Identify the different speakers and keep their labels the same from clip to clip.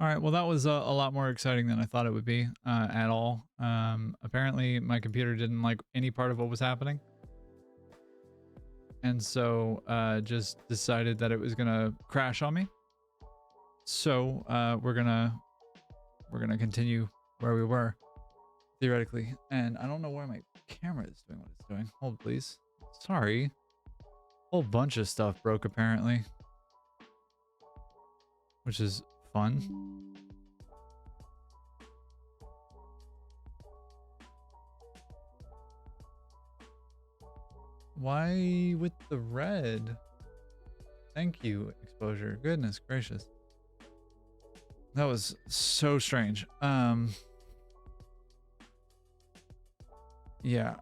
Speaker 1: All right, well, that was a lot more exciting than I thought it would be at all. Apparently, my computer didn't like any part of what was happening. And so just decided that it was going to crash on me. So we're gonna continue where we were, theoretically. And I don't know why my camera is doing what it's doing. Hold, please. Sorry. Whole bunch of stuff broke, apparently. Which is fun. Why with the red? Thank you, exposure. Goodness gracious. That was so strange. Yeah,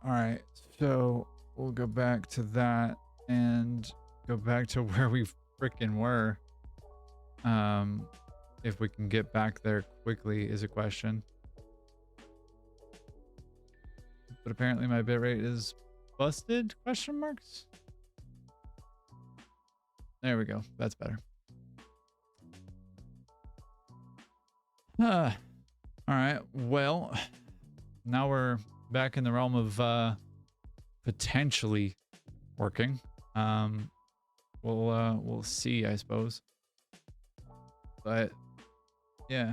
Speaker 1: all right. So we'll go back to that and go back to where we frickin' were. If we can get back there quickly is a question. But apparently my bitrate is busted? Question marks? There we go. That's better. All right. Well, now we're back in the realm of potentially working. We'll see, I suppose. But yeah.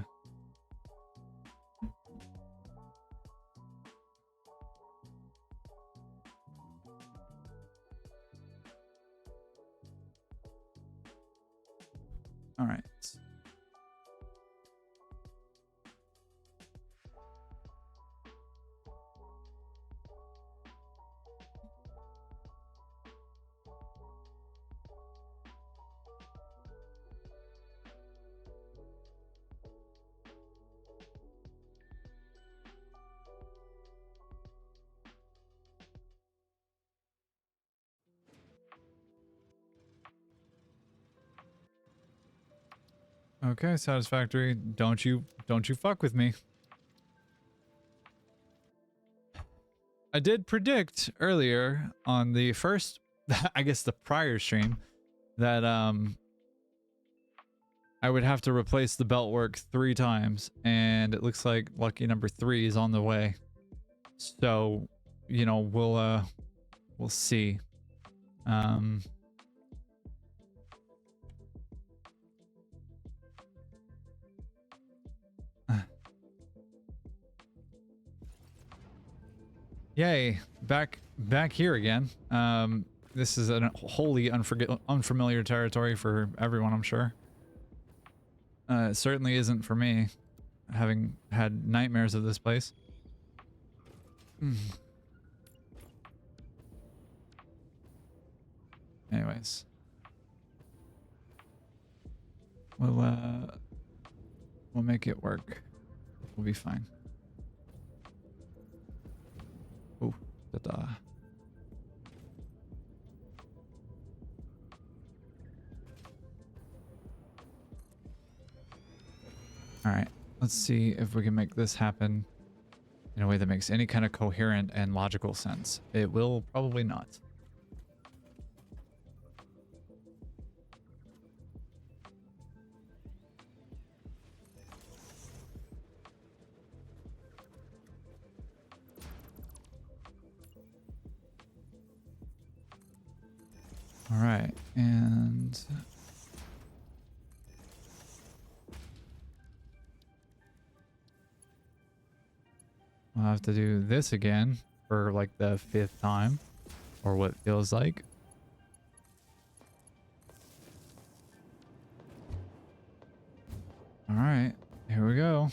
Speaker 1: All right. Okay, Satisfactory. Don't you fuck with me. I did predict earlier on the first, I guess the prior stream, that I would have to replace the belt work 3 times, and it looks like lucky number 3 is on the way. So, you know, we'll see. Yay, back here again. This is a wholly unfamiliar territory for everyone, I'm sure. It certainly isn't for me, having had nightmares of this place. Anyways. We'll make it work. We'll be fine. Ooh, ta-da. All right, let's see if we can make this happen in a way that makes any kind of coherent and logical sense. It will probably not. All right, and we'll have to do this again for like the 5th time, or what feels like. All right, here we go.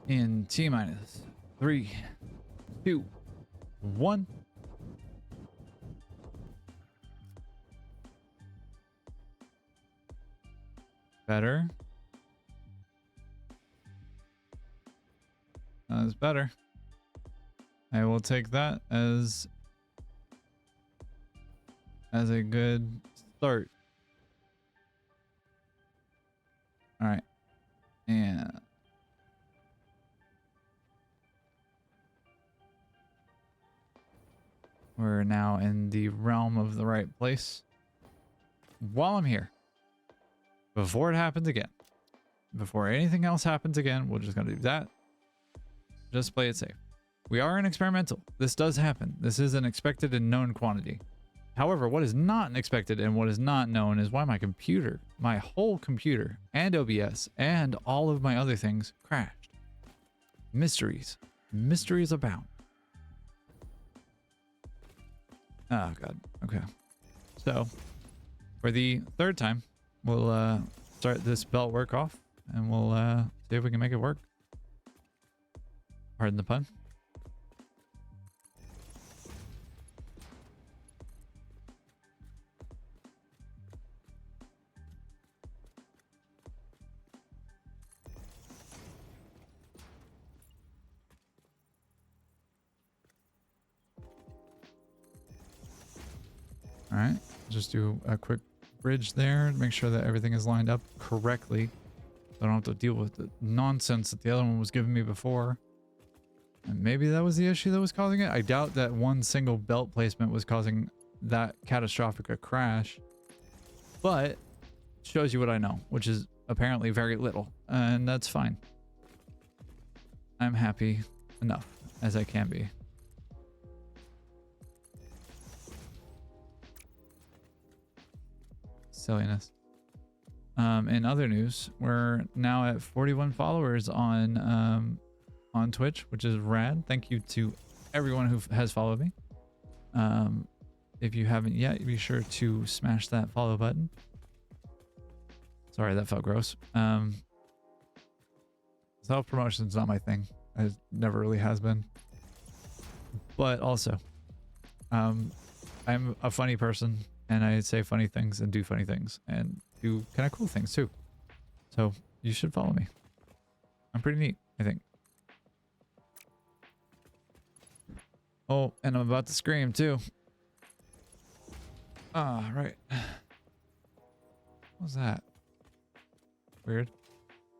Speaker 1: In T-minus 3, 2, 1. Better. That is better. I will take that as a good start. All right. And we're now in the realm of the right place. While I'm here, before it happens again. Before anything else happens again, we're just going to do that. Just play it safe. We are an experimental. This does happen. This is an expected and known quantity. However, what is not expected and what is not known is why my computer, my whole computer and OBS and all of my other things crashed. Mysteries. Mysteries abound. Oh, God. Okay. So, for the third time, we'll start this belt work off and we'll see if we can make it work. Pardon the pun. All right, just do a quick bridge there, make sure that everything is lined up correctly. So I don't have to deal with the nonsense that the other one was giving me before. And maybe that was the issue that was causing it. I doubt that one single belt placement was causing that catastrophic a crash. But shows you what I know, which is apparently very little. And that's fine. I'm happy enough as I can be. Silliness. In other news, we're now at 41 followers on Twitch, which is rad. Thank you to everyone who has followed me. If you haven't yet, be sure to smash that follow button. Sorry, that felt gross. Self-promotion is not my thing. It never really has been. But also, I'm a funny person. And I say funny things and do funny things and do kind of cool things too. So you should follow me. I'm pretty neat, I think. Oh, and I'm about to scream too. Ah, right. What was that? Weird.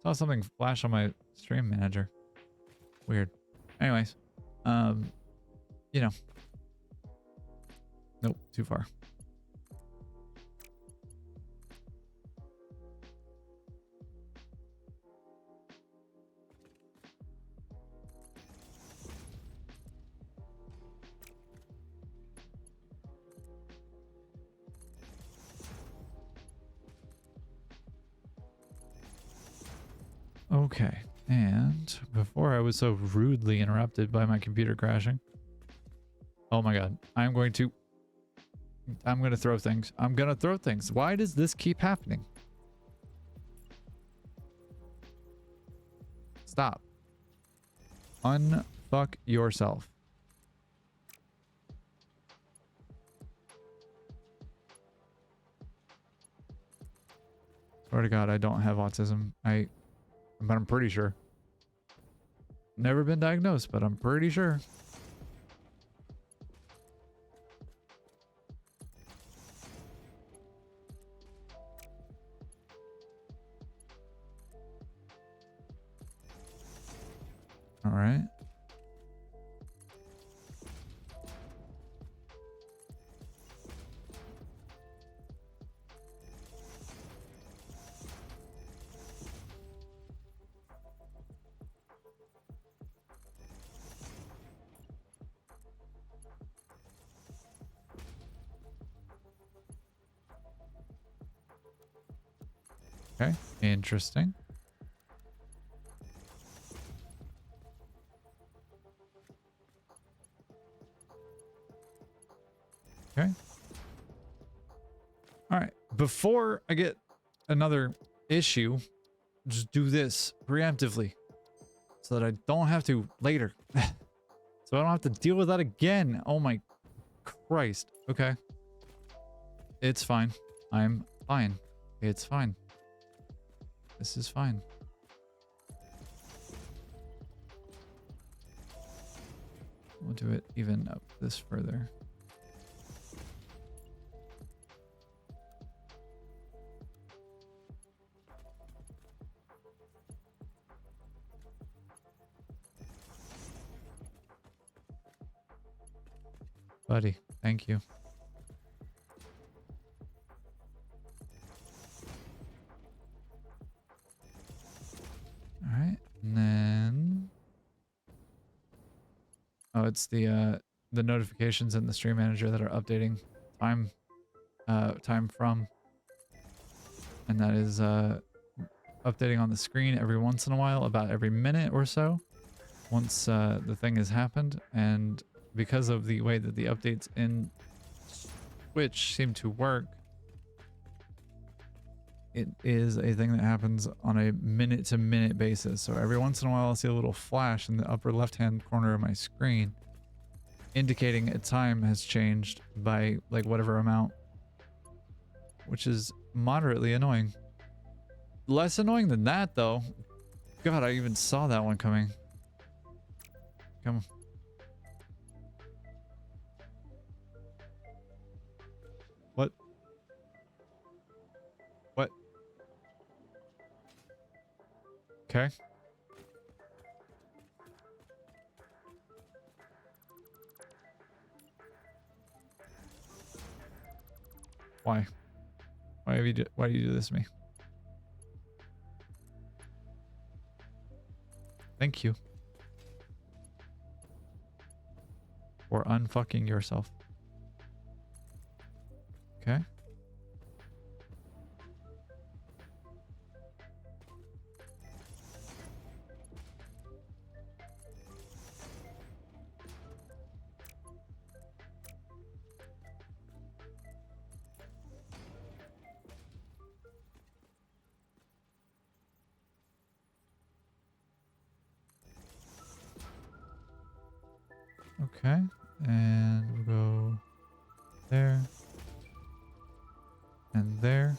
Speaker 1: Saw something flash on my stream manager. Weird. Anyways, you know. Nope, too far. Okay, and before I was so rudely interrupted by my computer crashing. Oh my God, I'm going to throw things. I'm going to throw things. Why does this keep happening? Stop. Unfuck yourself. Swear to God, I don't have autism. But I'm pretty sure. Never been diagnosed, but I'm pretty sure. All right. Okay, interesting. Okay. All right, before I get another issue, just do this preemptively so that I don't have to later. So I don't have to deal with that again. Oh my Christ. Okay. It's fine. I'm fine. It's fine. This is fine. We'll do it even up this further. Buddy, thank you. Oh, it's the notifications in the stream manager that are updating time time from, and that is updating on the screen every once in a while, about every minute or so, once the thing has happened. And because of the way that the updates in Twitch seem to work, it is a thing that happens on a minute to minute basis. So every once in a while I'll see a little flash in the upper left hand corner of my screen indicating a time has changed by like whatever amount, which is moderately annoying. Less annoying than that though. God, I even saw that one coming. Come on. What? What? Okay. Why? Why do you do this to me? Thank you for unfucking yourself. Okay. Okay. And we'll go there. And there.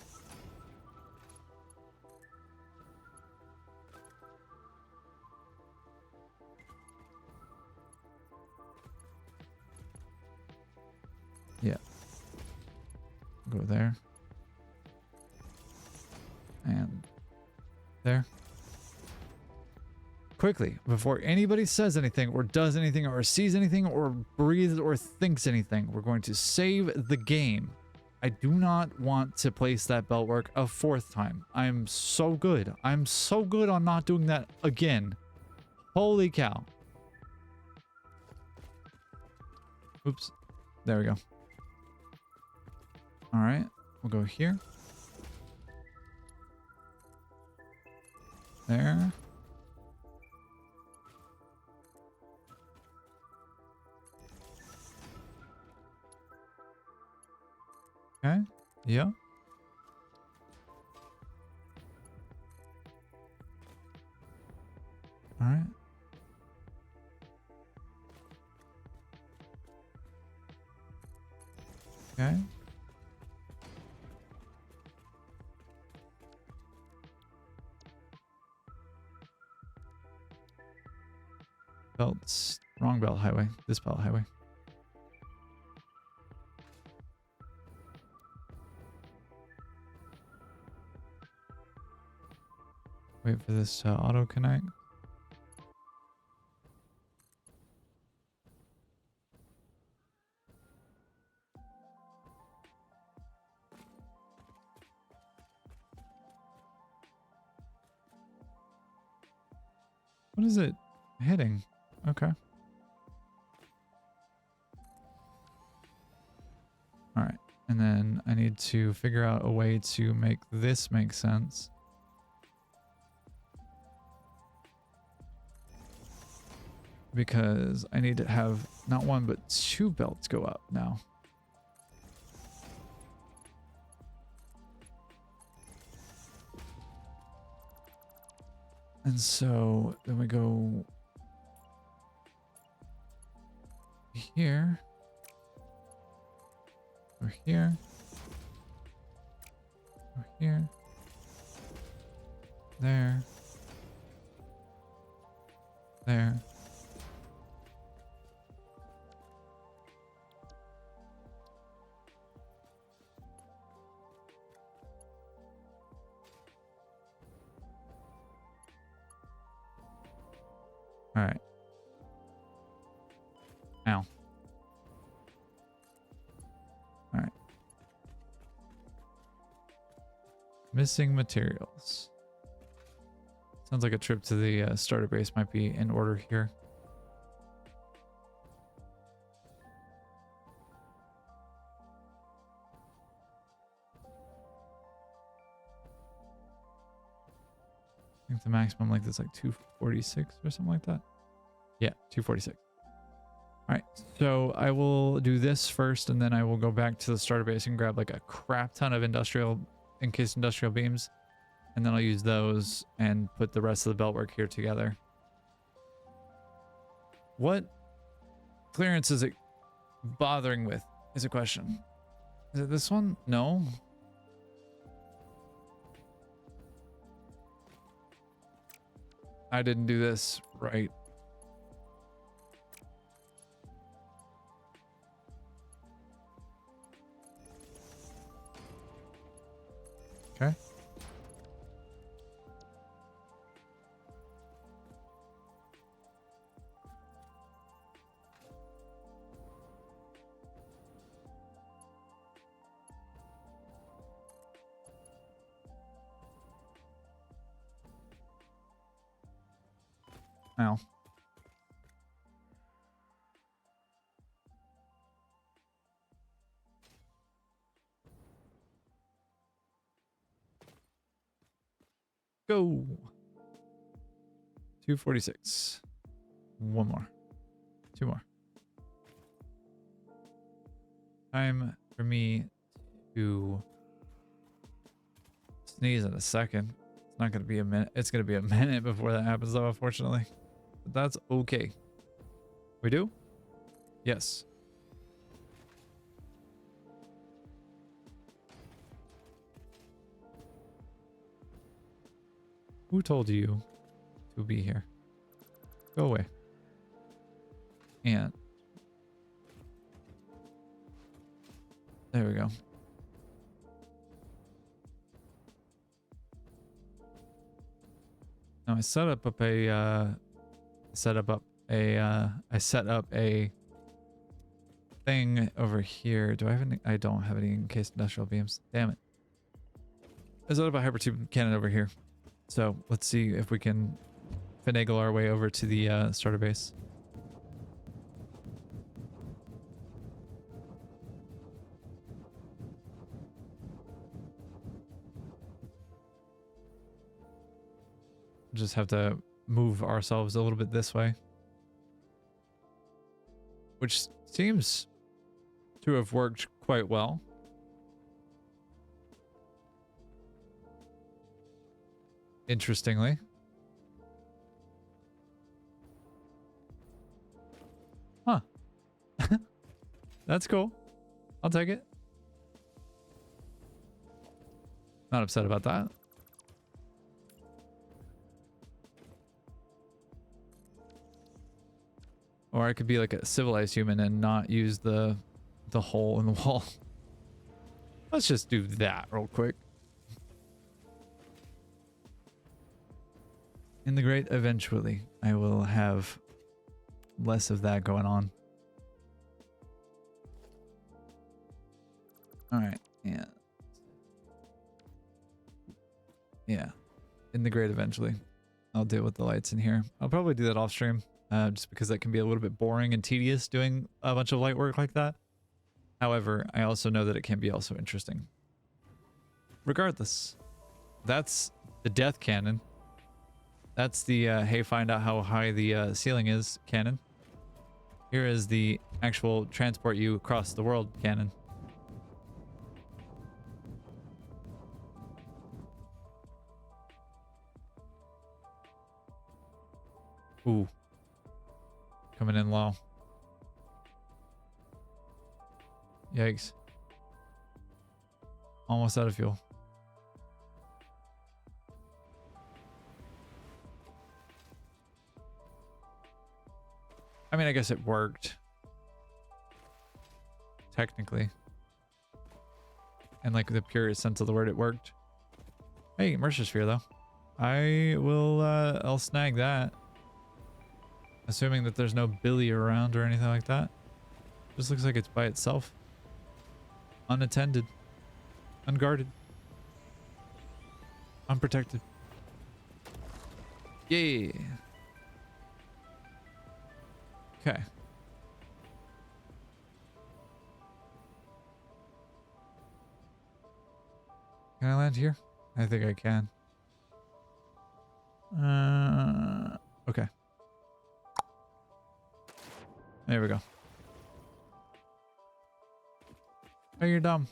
Speaker 1: Yeah. Go there. And there. Quickly, before anybody says anything or does anything or sees anything or breathes or thinks anything, we're going to save the game. I do not want to place that belt work a fourth time. I'm so good. I'm so good on not doing that again. Holy cow. Oops. There we go. All right. We'll go here. There. Okay. Yeah. All right. Okay. Belts. Wrong belt highway. This belt highway. Wait for this to auto connect. What is it hitting? Okay. All right. And then I need to figure out a way to make this make sense. Because I need to have not one, but two belts go up now. And so then we go here. Or here. Or here. There. There. All right. Now. All right. Missing materials. Sounds like a trip to the starter base might be in order here. think the maximum length is like 246 or something like that. Yeah, 246. All right, so I will do this first, and then I will go back to the starter base and grab like a crap ton of encased industrial beams, and then I'll use those and put the rest of the beltwork here together. What clearance is it bothering with is a question. Is it this one? No. I didn't do this right. Okay. Ow. Go. 246. One more. Two more. Time for me to sneeze in a second. It's not going to be a minute. It's going to be a minute before that happens, though, unfortunately. But that's okay. We do? Yes. Who told you to be here? Go away. And there we go. Now I set up a thing over here. Do I have any? I don't have any encased industrial beams. Damn it. I set up a hypertube cannon over here. So let's see if we can finagle our way over to the starter base. Just have to move ourselves a little bit this way, which seems to have worked quite well. Interestingly. Huh. That's cool. I'll take it. Not upset about that. Or I could be like a civilized human and not use the hole in the wall. Let's just do that real quick. In the great eventually, I will have less of that going on. All right, yeah. Yeah, in the great eventually. I'll deal with the lights in here. I'll probably do that off stream. Just because that can be a little bit boring and tedious doing a bunch of light work like that. However, I also know that it can be also interesting. Regardless, that's the death cannon. That's the, hey, find out how high the ceiling is cannon. Here is the actual transport you across the world cannon. Ooh. Coming in low. Yikes. Almost out of fuel. I mean, I guess it worked. Technically. And like the purest sense of the word, it worked. Hey, Mercer Sphere though. I'll snag that. Assuming that there's no Billy around or anything like that. Just looks like it's by itself. Unattended. Unguarded. Unprotected. Yay. Okay. Can I land here? I think I can. Okay. There we go. Oh, you're dumb.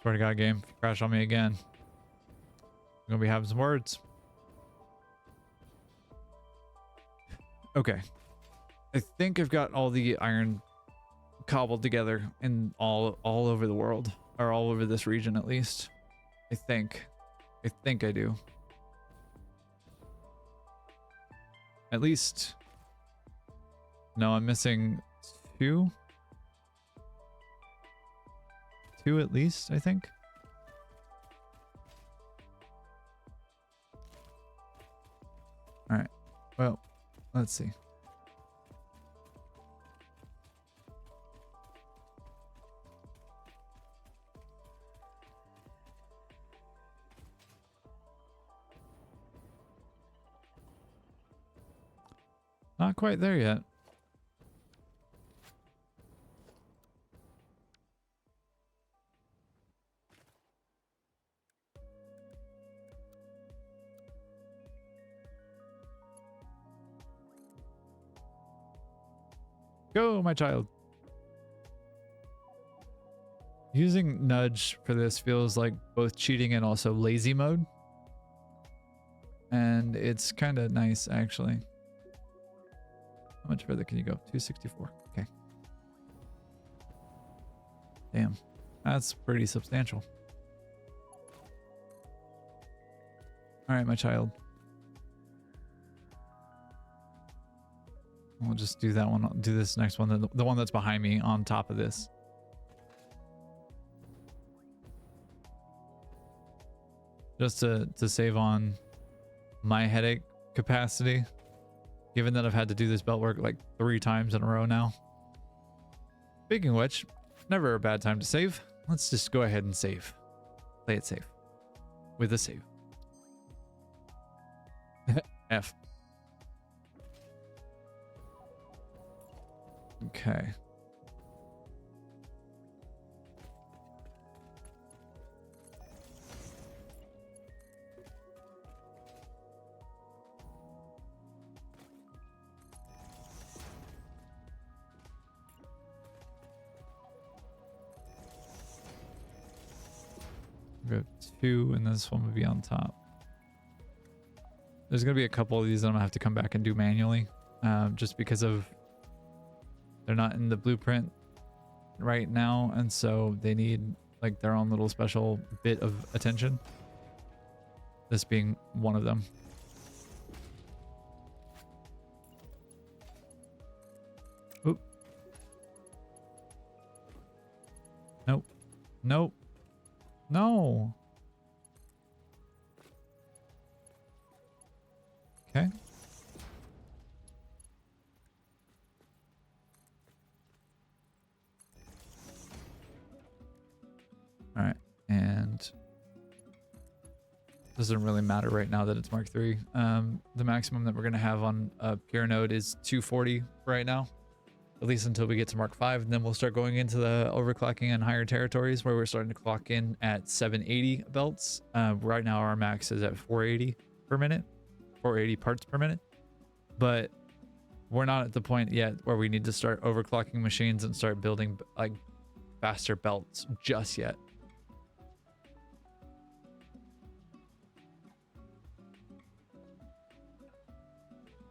Speaker 1: Swear to God, game. If you crash on me again, I'm gonna be having some words. Okay. I think I've got all the iron cobbled together in all over the world, or all over this region at least. I think I do. At least. No, I'm missing two. Two at least, I think. All right. Well, let's see. Not quite there yet. Go, my child. Using nudge for this feels like both cheating and also lazy mode. And it's kind of nice, actually. How much further can you go? 264. Okay. Damn. That's pretty substantial. All right, my child. We'll just do that one. Do this next one. The one that's behind me on top of this. Just to save on my headache capacity. Given that I've had to do this belt work like 3 times in a row now. Speaking of which, never a bad time to save. Let's just go ahead and save. Play it safe. With a save. F. Okay. We have 2 and this one would be on top. There's going to be a couple of these that I'm going to have to come back and do manually. Just because of they're not in the blueprint right now. And so they need like their own little special bit of attention. This being one of them. Oop. Nope. Nope. No. Okay. All right. And doesn't really matter right now that it's Mark III. The maximum that we're going to have on a pure node is 240 right now. At least until we get to Mark V, and then we'll start going into the overclocking and higher territories where we're starting to clock in at 780 belts. Right now our max is at 480 per minute, 480 parts per minute. But we're not at the point yet where we need to start overclocking machines and start building like faster belts just yet.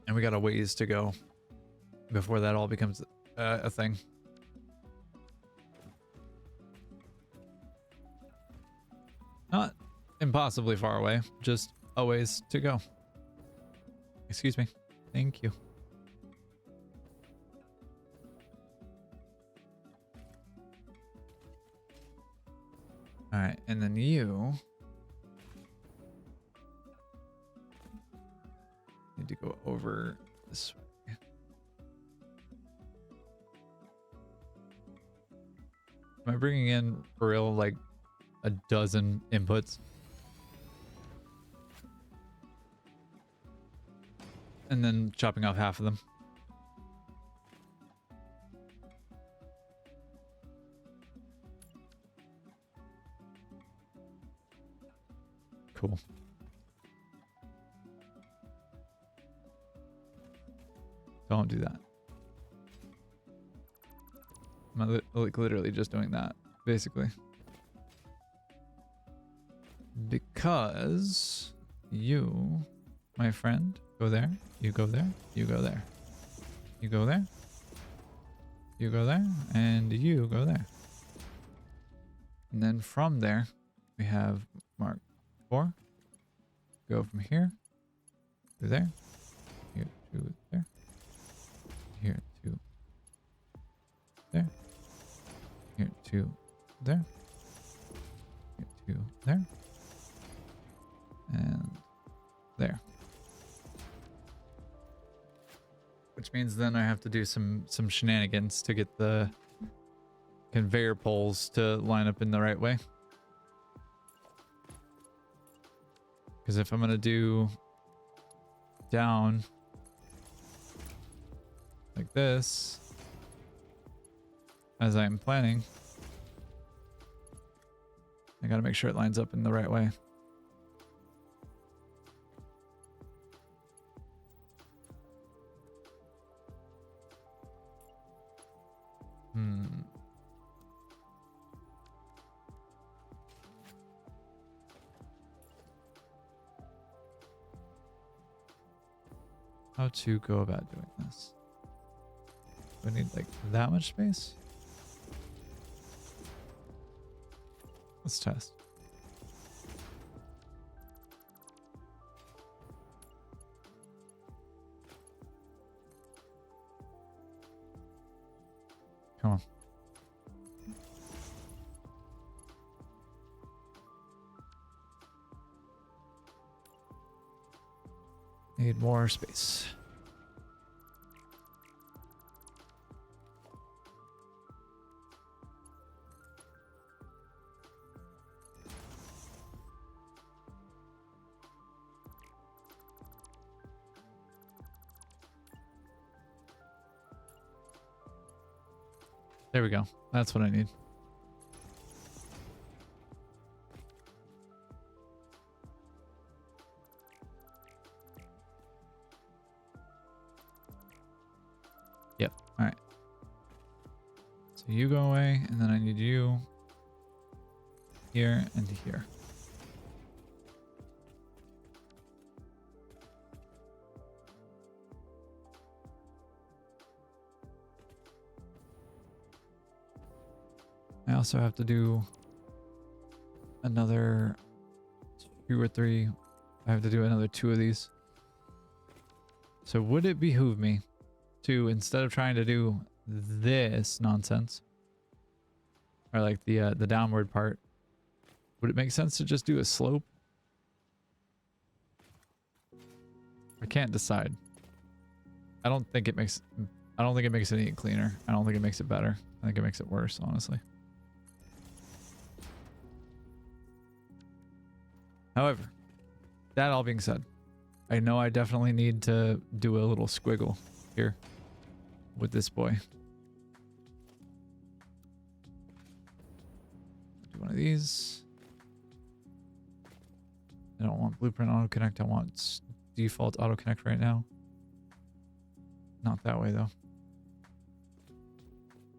Speaker 1: And we got a ways to go before that all becomes a thing. Not impossibly far away, just a ways to go. Excuse me. Thank you. All right, and then you need to go over this way. Am I bringing in for real like a dozen inputs? And then chopping off half of them. Don't do that. I'm like literally just doing that, basically. Because you, my friend, go there, you go there, you go there. You go there, you go there, and you go there. And then from there, we have mark 4. Go from here to there, here to there, here to there, here to there, here to there, and there. Which means then I have to do some shenanigans to get the conveyor poles to line up in the right way. Because if I'm gonna do down like this, as I'm planning, I gotta make sure it lines up in the right way. How to go about doing this? Do I need like that much space? Let's test. Come on. Need more space. There we go. That's what I need. Yep. All right. So you go away, and then I need you here and here. I also have to do another 2 or 3. I have to do another 2 of these. So would it behoove me to, instead of trying to do this nonsense, or like the downward part, would it make sense to just do a slope? I can't decide. I don't think it makes it any cleaner. I don't think it makes it better. I think it makes it worse, honestly. However, that all being said, I know I definitely need to do a little squiggle here with this boy. Do one of these. I don't want blueprint auto connect. I want default auto connect right now. Not that way though.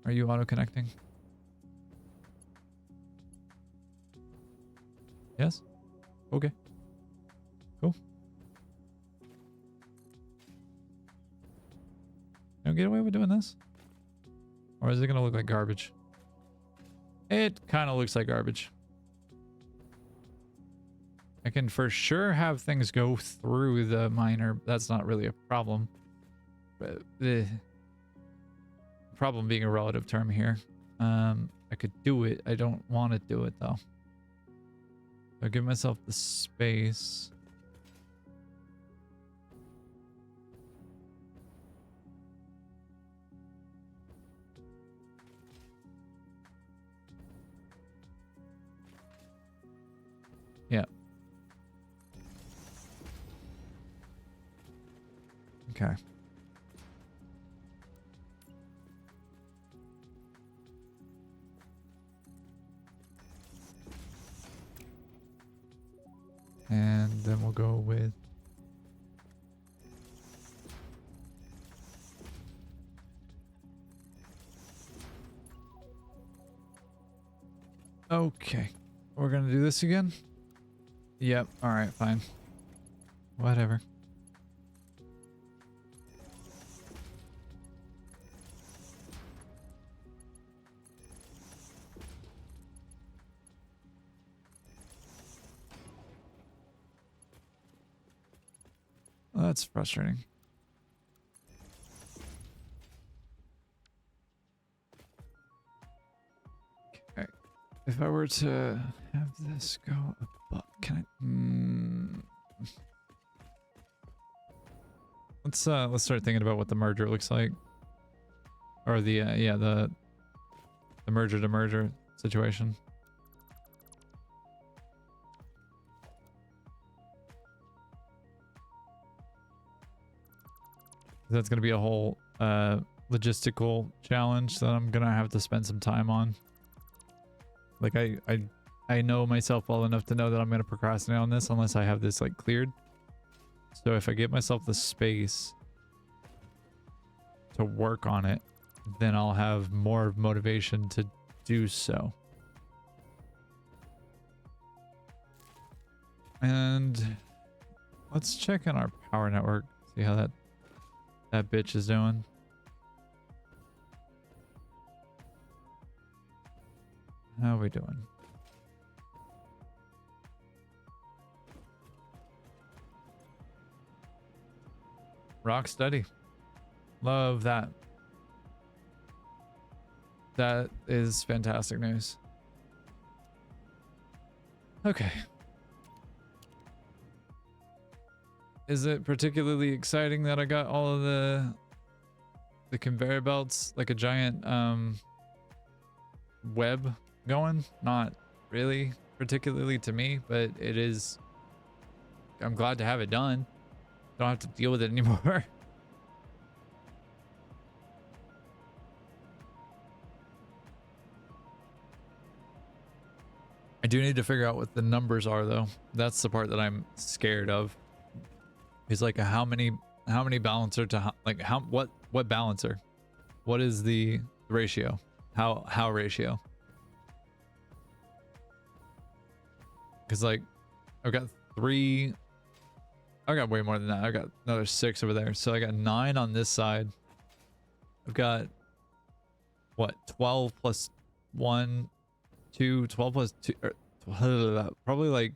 Speaker 1: Are you auto connecting? Yes? Okay. Cool. Can I get away with doing this? Or is it gonna look like garbage? It kind of looks like garbage. I can for sure have things go through the miner. That's not really a problem. But the problem being a relative term here. I could do it. I don't want to do it though. I'll give myself the space. Yeah. Okay. And then we'll go with Okay. We're gonna do this again? Yep. Alright, fine. Whatever. Well, that's frustrating. Okay. If I were to have this go above, can I? Let's start thinking about what the merger looks like, or the yeah, the merger to merger situation. That's gonna be a whole logistical challenge that I'm gonna have to spend some time on. Like I know myself well enough to know that I'm gonna procrastinate on this unless I have this like cleared. So if I give myself the space to work on it, then I'll have more motivation to do so. And let's check on our power network, see how that bitch is doing. How are we doing? Rock steady. Love that. That is fantastic news. Okay. Is it particularly exciting that I got all of the conveyor belts like a giant web going? Not really particularly to me, but it is. I'm glad to have it done. Don't have to deal with it anymore. I do need to figure out what the numbers are though. That's the part that I'm scared of. Is like how many balancer to like what balancer? What is the ratio? How ratio? Because like I've got 3. I got way more than that. I got another 6 over there. So I got 9 on this side. I've got what, 12 plus 1, 2, 12 plus 2, probably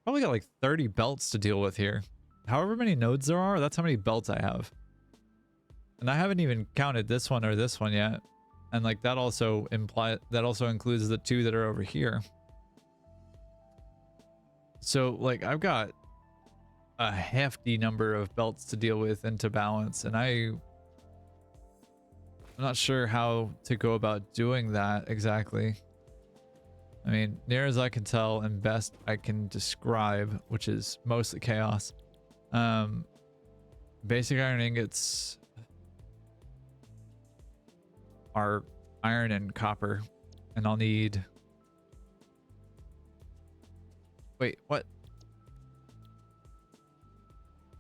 Speaker 1: got like 30 belts to deal with here. However many nodes there are, that's how many belts I have. And I haven't even counted this one or this one yet. And like that also includes the 2 that are over here. So like I've got a hefty number of belts to deal with and to balance, and I'm not sure how to go about doing that exactly. I mean, near as I can tell and best I can describe, which is mostly chaos. Basic iron ingots are iron and copper, and I'll need... Wait, what?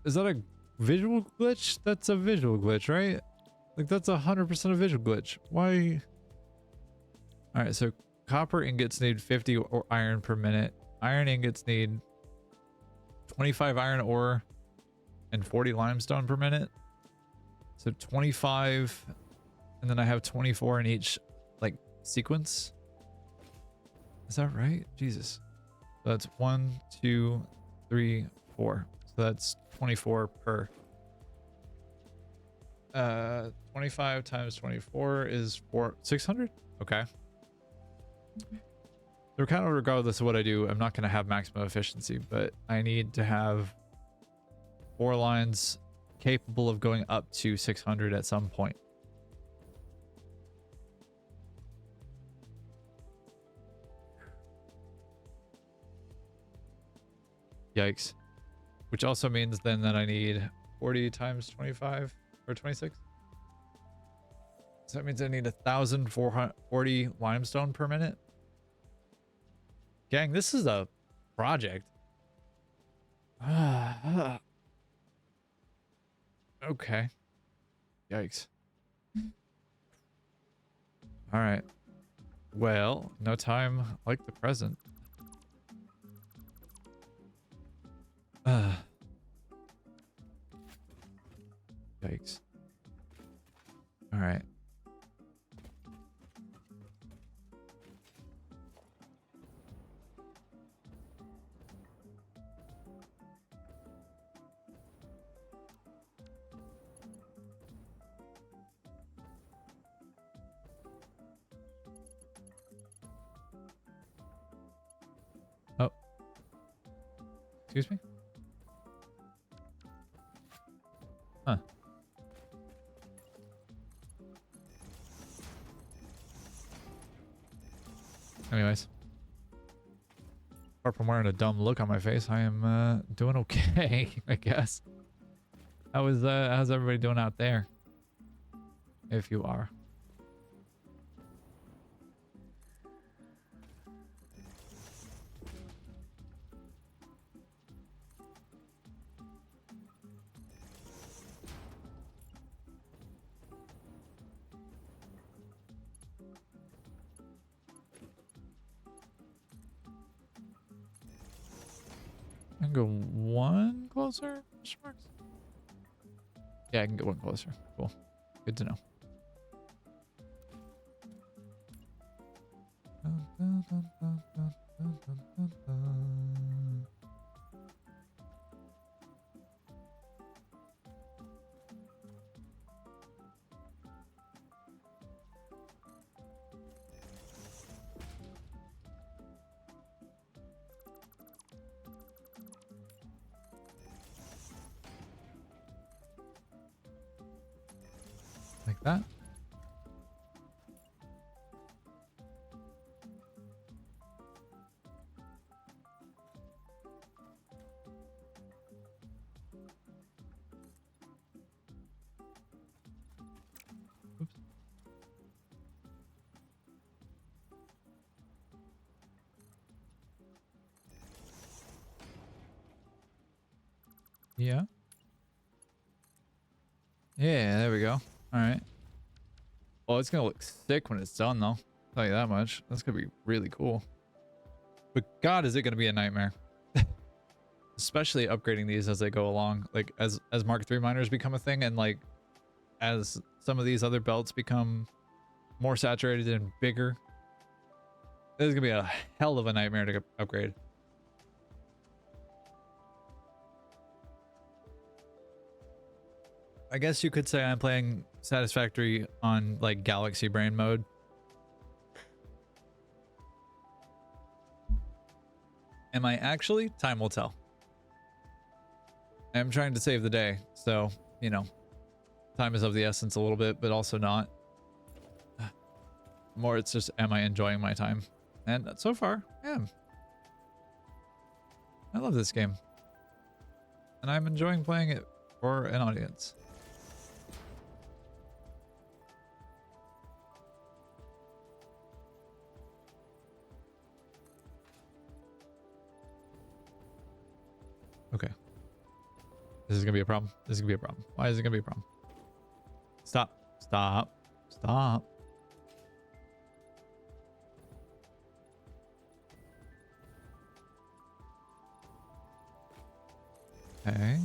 Speaker 1: Is that a visual glitch? That's a visual glitch, right? Like that's 100% a visual glitch. Why? All right, so copper ingots need 50 or iron per minute. Iron ingots need 25 iron ore and 40 limestone per minute. So 25, and then I have 24 in each like sequence. Is that right? Jesus. So that's 1, 2, 3, 4. So that's 24 per. 25 times 24 is 600. Okay. So kind of regardless of what I do, I'm not going to have maximum efficiency, but I need to have 4 lines capable of going up to 600 at some point. Yikes. Which also means then that I need 40 times 25 or 26. So that means I need 1,440 limestone per minute. Gang, this is a project. Okay. Yikes. All right. Well, no time like the present. Yikes. All right. Oh, excuse me? Huh. Anyways. Apart from wearing a dumb look on my face, I am doing okay, I guess. How's everybody doing out there? If you are. I can go one closer? Question marks? Yeah, I can go one closer. Cool. Good to know. Like that. Oops. Yeah. Yeah, there we go. All right. Well, it's gonna look sick when it's done, though. I'll tell you that much. That's gonna be really cool. But God, is it gonna be a nightmare? Especially upgrading these as they go along. Like as Mark III miners become a thing, and like as some of these other belts become more saturated and bigger. This is gonna be a hell of a nightmare to upgrade. I guess you could say I'm playing Satisfactory on like Galaxy Brain mode. Am I actually? Time will tell. I'm trying to save the day, so, you know, time is of the essence a little bit, but also not. More, it's just, am I enjoying my time? And so far, I am. I love this game. And I'm enjoying playing it for an audience. Okay. This is gonna be a problem. This is gonna be a problem. Why is it gonna be a problem? Stop. Stop. Stop. Okay.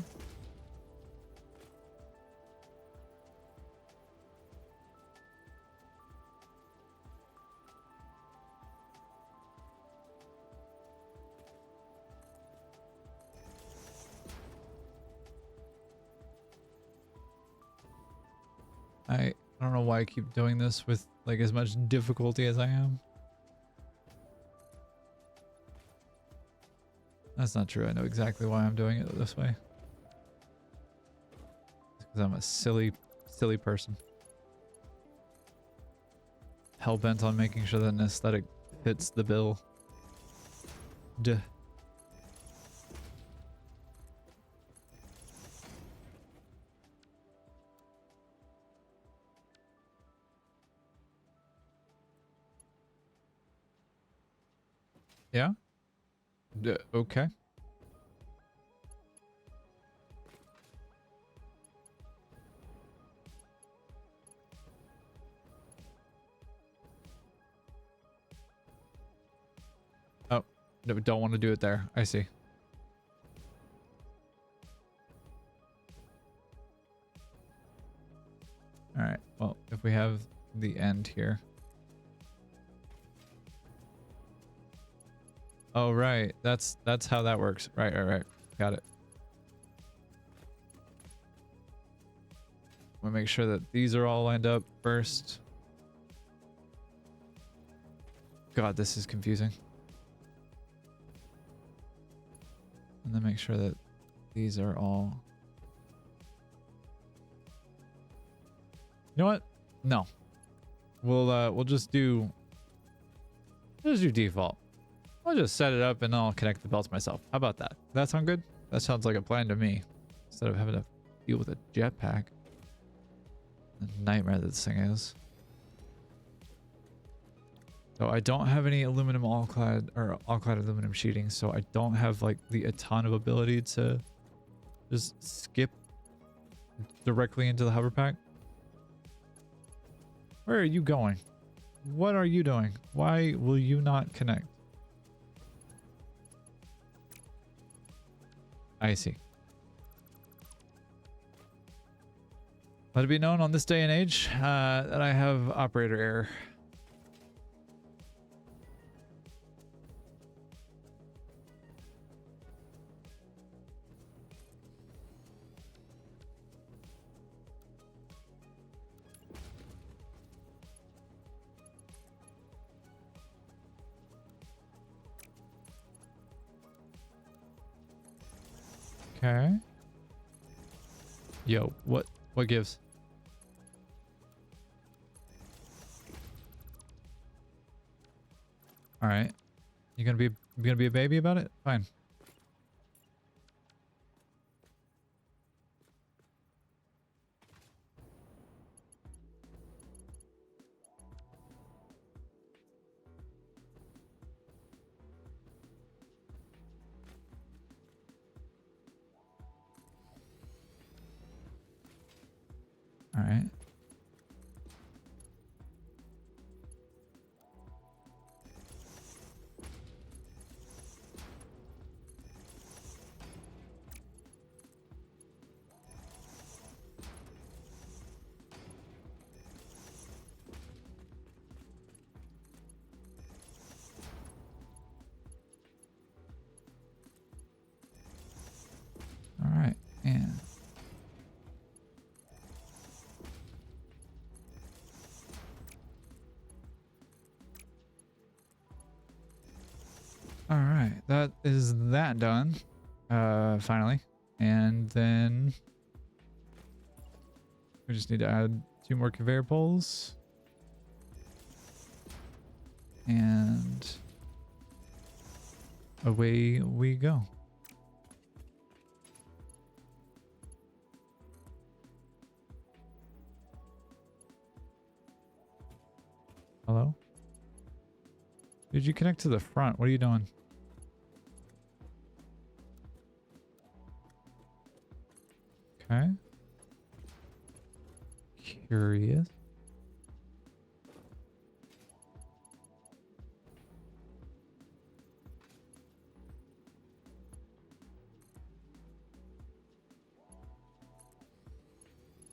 Speaker 1: I don't know why I keep doing this with like as much difficulty as I am. That's not true. I know exactly why I'm doing it this way. Because I'm a silly person. Hell-bent on making sure that an aesthetic fits the bill. Duh. Yeah? Okay. don't want to do it there. I see. All right. Well, if we have the end here. Oh, right. That's how that works. Right. Got it. We'll make sure that these are all lined up first. God, this is confusing. And then make sure that these are all... You know what? No. We'll just do default. I'll just set it up and I'll connect the belts myself. How about that? That sound good? That sounds like a plan to me. Instead of having to deal with a jetpack. The nightmare that this thing is. So I don't have any aluminum all-clad or all-clad aluminum sheeting, so I don't have like a ton of ability to just skip directly into the hover pack. Where are you going? What are you doing? Why will you not connect? I see. Let it be known on this day and age that I have operator error. Okay. Yo, what gives? All right. You gonna be a baby about it? Fine. All right. All right. And all right, that is that done. Finally. And then we just need to add 2 more conveyor poles. And away we go. Hello? Did you connect to the front? What are you doing? Okay. Curious.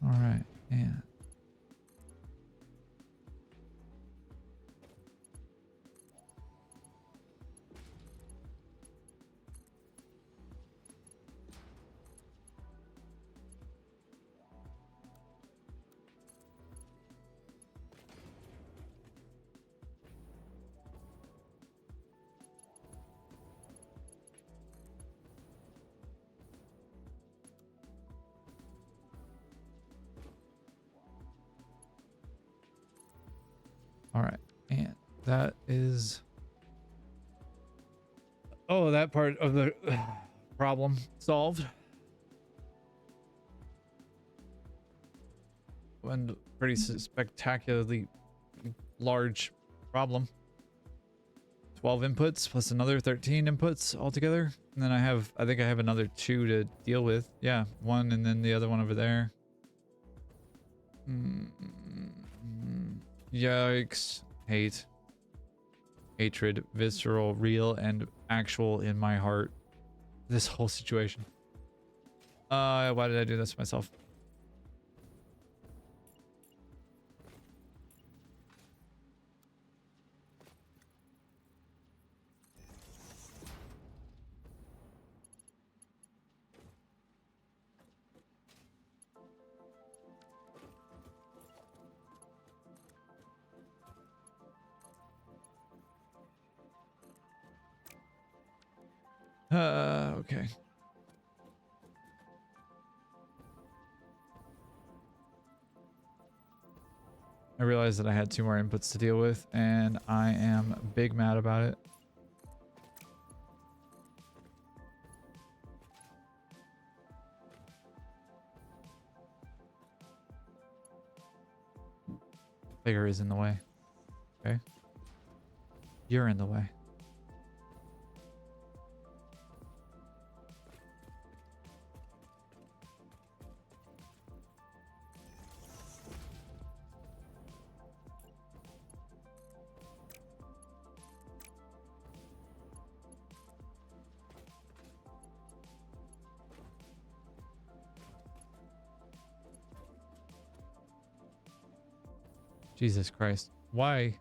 Speaker 1: All right. And all right. And that is... Oh, that part of the problem solved. And pretty spectacularly large problem. 12 inputs plus another 13 inputs altogether. And then I think I have another 2 to deal with. Yeah, 1 and then the other one over there. Yikes. Hate. hatred, visceral, real, and actual in my heart. This whole situation. Why did I do this to myself? Okay. I realized that I had 2 more inputs to deal with, and I am big mad about it. Figure is in the way. Okay. You're in the way. Jesus Christ. Why?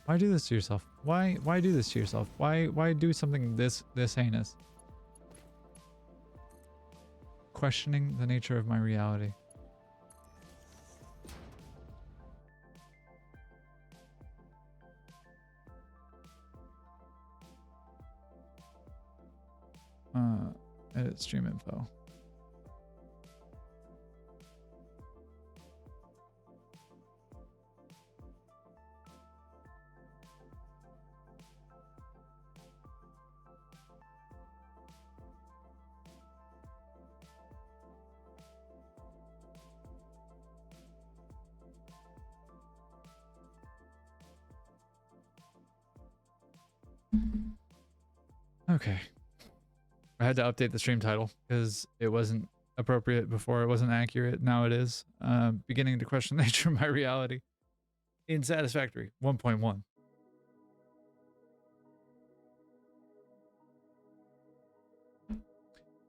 Speaker 1: Why do this to yourself? Why do this to yourself? Why do something this heinous? Questioning the nature of my reality. Edit stream info. Okay. I had to update the stream title because it wasn't appropriate before. It wasn't accurate. Now it is. Beginning to question the nature of my reality. In Satisfactory 1.1.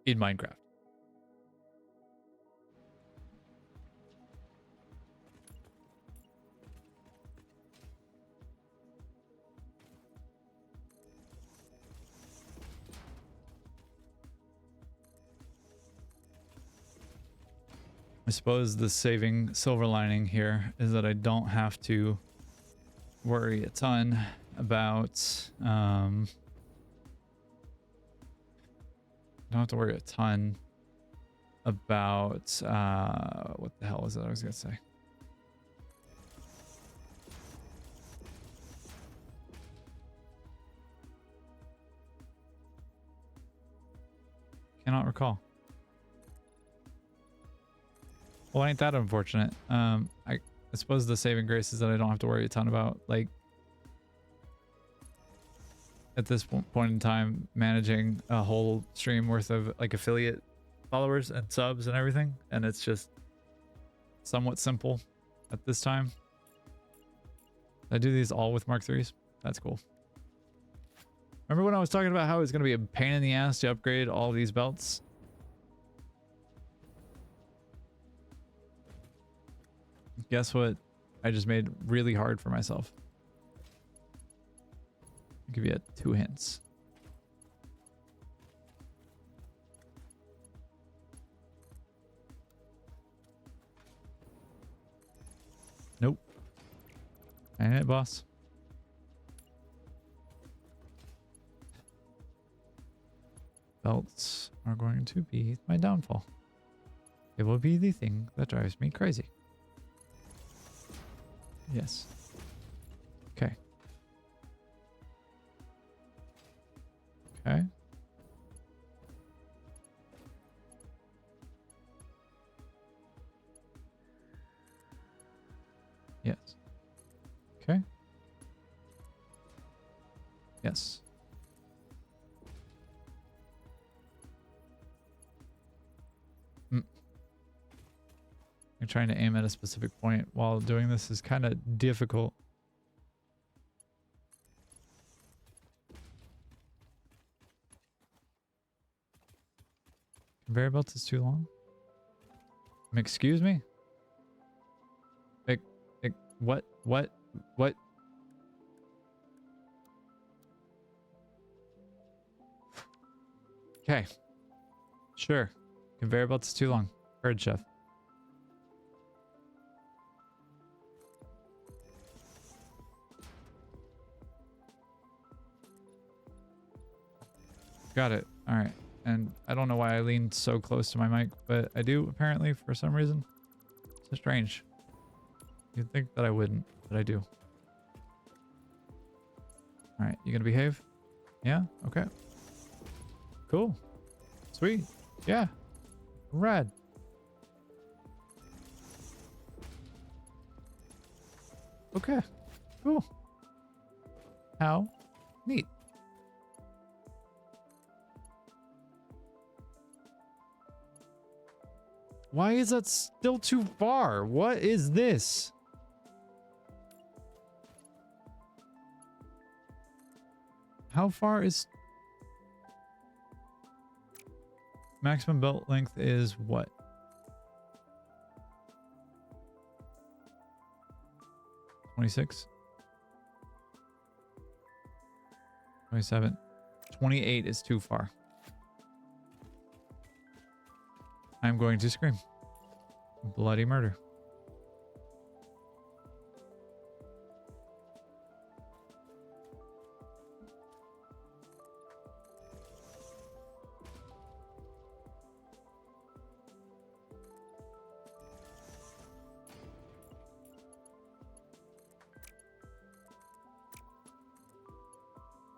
Speaker 1: In Minecraft. I suppose the saving silver lining here is that I don't have to worry a ton about don't have to worry a ton about what the hell was it I was gonna say? Cannot recall. Well, ain't that unfortunate? I suppose the saving grace is that I don't have to worry a ton about, like, at this point in time, managing a whole stream worth of like affiliate followers and subs and everything, and it's just somewhat simple at this time. I do these all with Mark 3s. That's cool. Remember when I was talking about how it's going to be a pain in the ass to upgrade all these belts? Guess what? I just made really hard for myself. I'll give you 2 hints. Nope. Ain't it, boss? Belts are going to be my downfall. It will be the thing that drives me crazy. Yes. Okay. Okay. Yes. Okay. Yes. Like trying to aim at a specific point while doing this is kind of difficult. Conveyor belt is too long. Excuse me? What? Okay. Sure. Conveyor belt is too long. Heard, chef. Got it. All right. And I don't know why I leaned so close to my mic, but I do apparently for some reason. So strange. You'd think that I wouldn't, but I do. All right. You gonna behave? Yeah? Okay. Cool. Sweet. Yeah. Rad. Okay. Cool. How neat. Why is that still too far? What is this? How far is... Maximum belt length is what? 26? 27? 28 is too far. I'm going to scream. Bloody murder.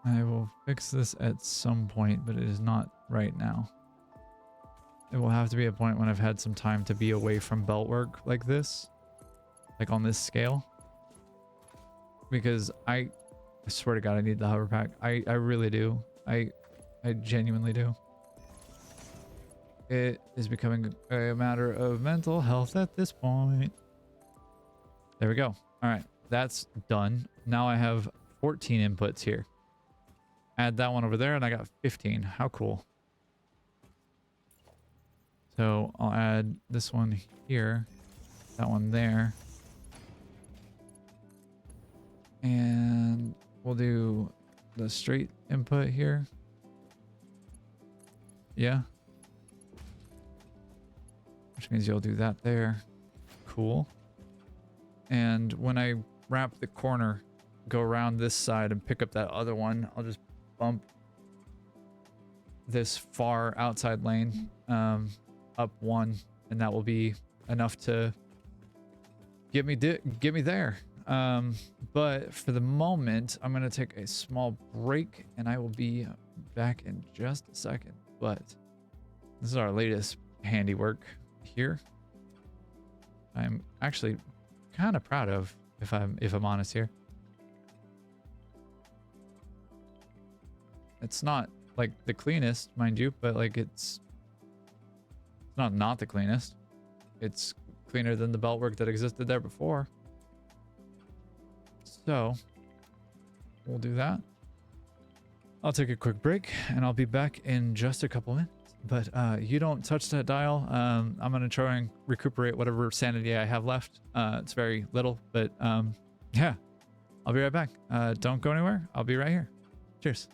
Speaker 1: I will fix this at some point, but it is not right now. It will have to be a point when I've had some time to be away from belt work like this. Like on this scale. Because I swear to God, I need the hover pack. I really do. I genuinely do. It is becoming a matter of mental health at this point. There we go. All right. That's done. Now I have 14 inputs here. Add that one over there and I got 15. How cool. So I'll add this one here, that one there. And we'll do the straight input here. Yeah. Which means you'll do that there. Cool. And when I wrap the corner, go around this side and pick up that other one, I'll just bump this far outside lane up one, and that will be enough to get me there. But for the moment, I'm gonna take a small break, and I will be back in just a second. But this is our latest handiwork here. I'm actually kind of proud of, if I'm honest here. It's not like the cleanest, mind you, but like it's not the cleanest. It's cleaner than the belt work that existed there before. So we'll do that. I'll take a quick break and I'll be back in just a couple minutes. But you don't touch that dial. I'm gonna try and recuperate whatever sanity I have left. It's very little, but yeah, I'll be right back. Don't go anywhere. I'll be right here. Cheers.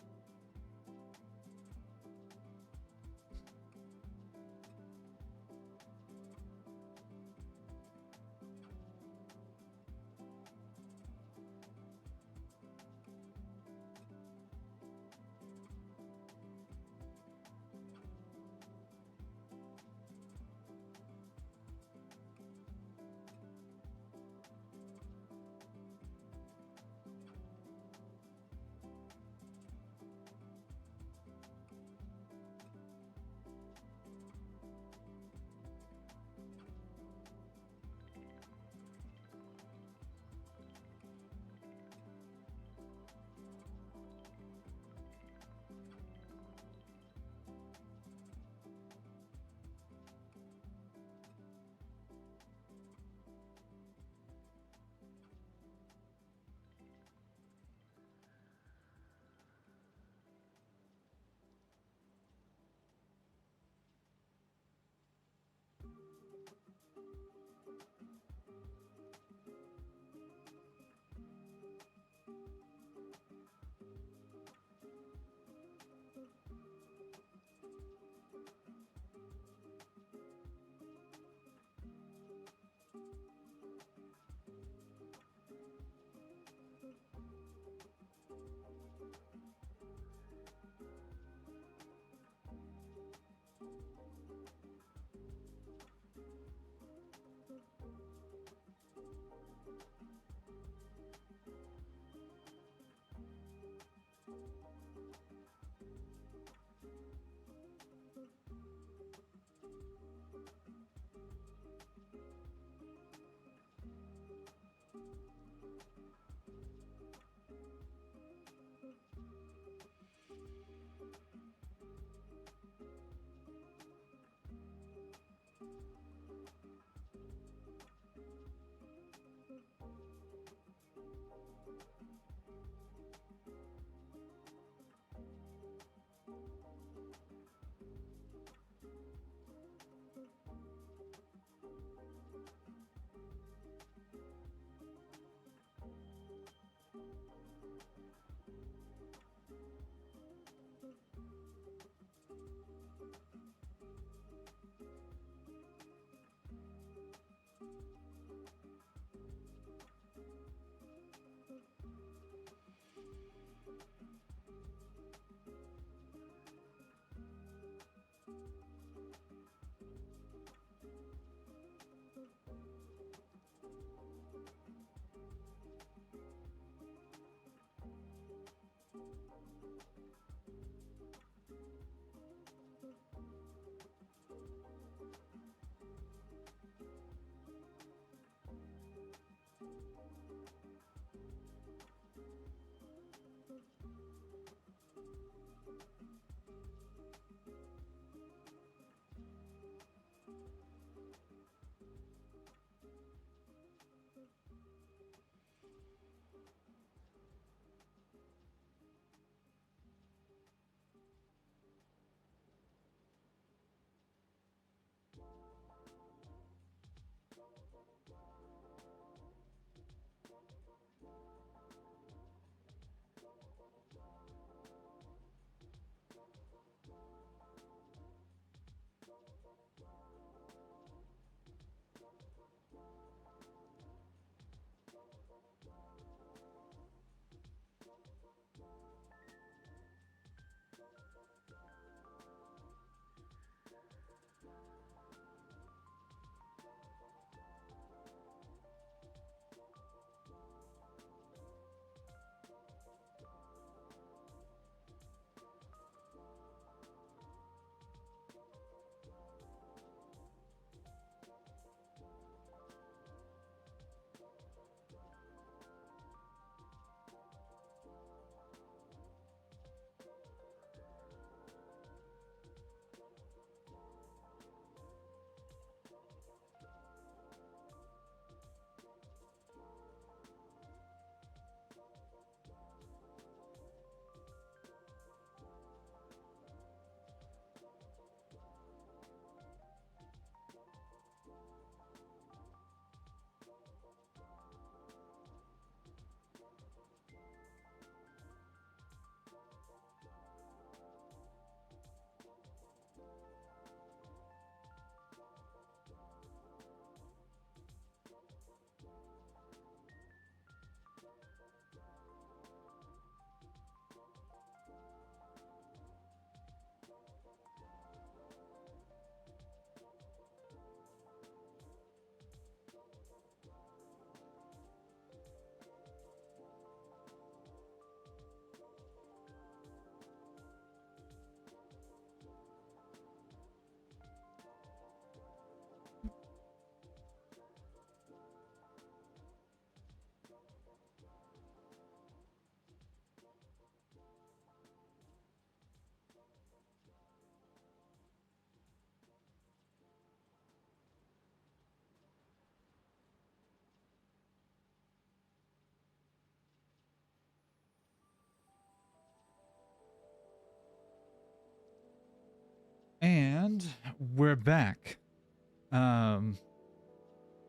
Speaker 1: we're back.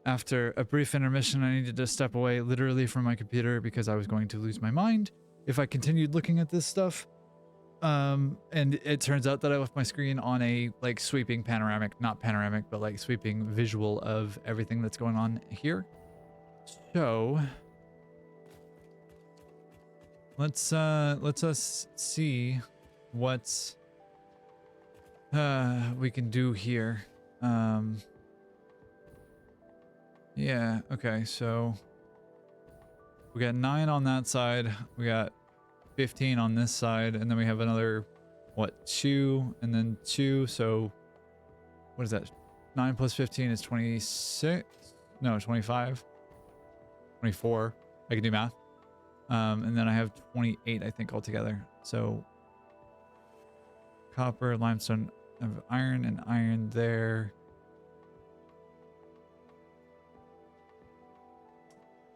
Speaker 1: After a brief intermission, I needed to step away literally from my computer because I was going to lose my mind if I continued looking at this stuff. And it turns out that I left my screen on a like sweeping panoramic, not panoramic, but like sweeping visual of everything that's going on here. So let's us see what we can do here. Yeah, okay, so we got 9 on that side, we got 15 on this side, and then we have another, what, 2, and then 2, so what is that? 9 plus 15 is 26? No, 25. 24. I can do math. And then I have 28, I think, altogether. So copper, limestone, of iron, and iron there.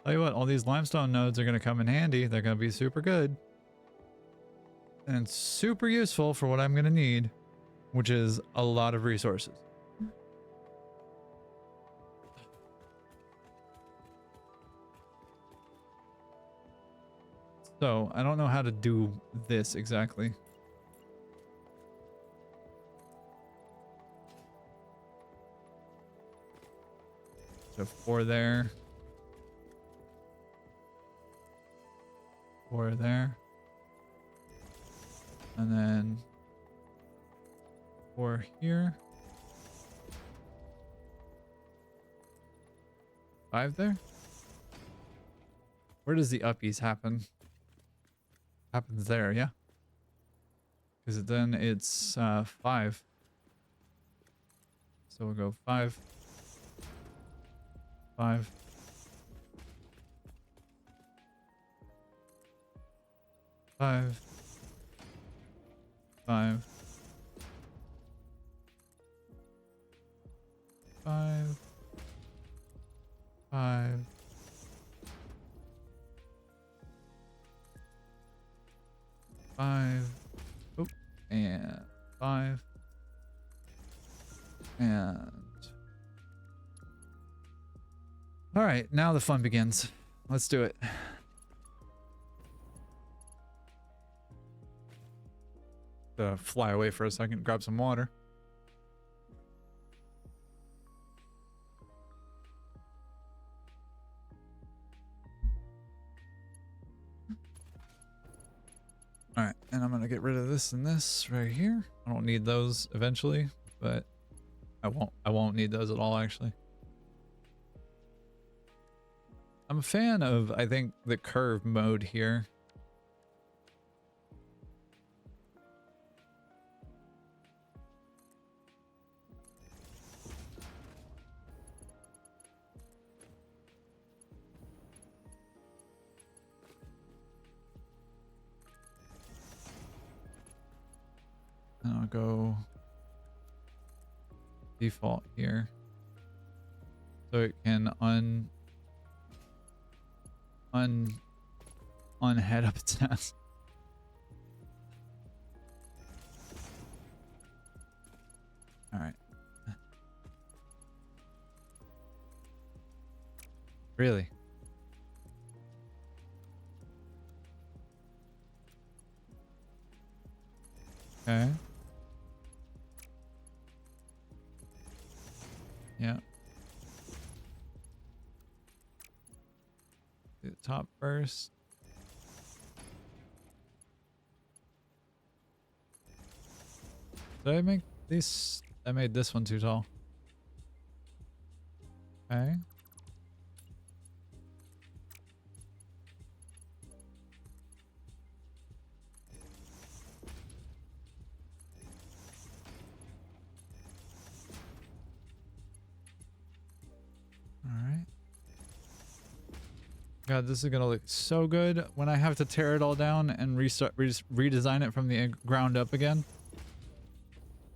Speaker 1: Tell you what, all these limestone nodes are going to come in handy. They're going to be super good. And super useful for what I'm going to need, which is a lot of resources. So, I don't know how to do this exactly. So 4 there. 4 there. And then 4 here. 5 there. Where does the uppies happen? Happens there, yeah. Because then it's 5. So we'll go 5. 5. 5. 5. 5. 5. 5. Oh, and 5. And all right, now the fun begins. Let's do it. Fly away for a second, grab some water. All right, and I'm gonna get rid of this and this right here. I don't need those eventually, but I won't need those at all actually. I'm a fan of, I think, the curve mode here. And I'll go default here. So it can unhead up its ass. All right. Really? Okay. Yeah. Do the top first. Did I make this? I made this one too tall. Okay. Alright. God, this is gonna look so good when I have to tear it all down and restart, redesign it from the ground up again.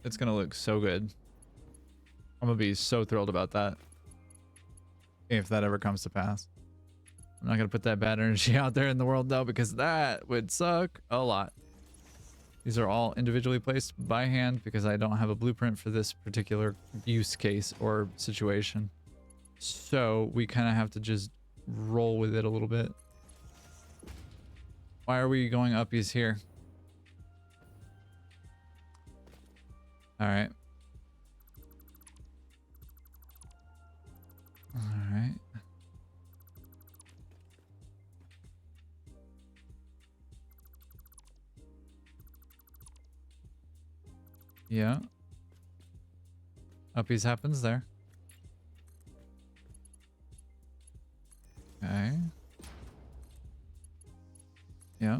Speaker 1: It's gonna look so good. I'm gonna be so thrilled about that. If that ever comes to pass. I'm not gonna put that bad energy out there in the world though, because that would suck a lot. These are all individually placed by hand because I don't have a blueprint for this particular use case or situation. So we kind of have to just roll with it a little bit. Why are we going uppies here? All right. All right. Yeah. Uppies happens there. Okay. Yeah.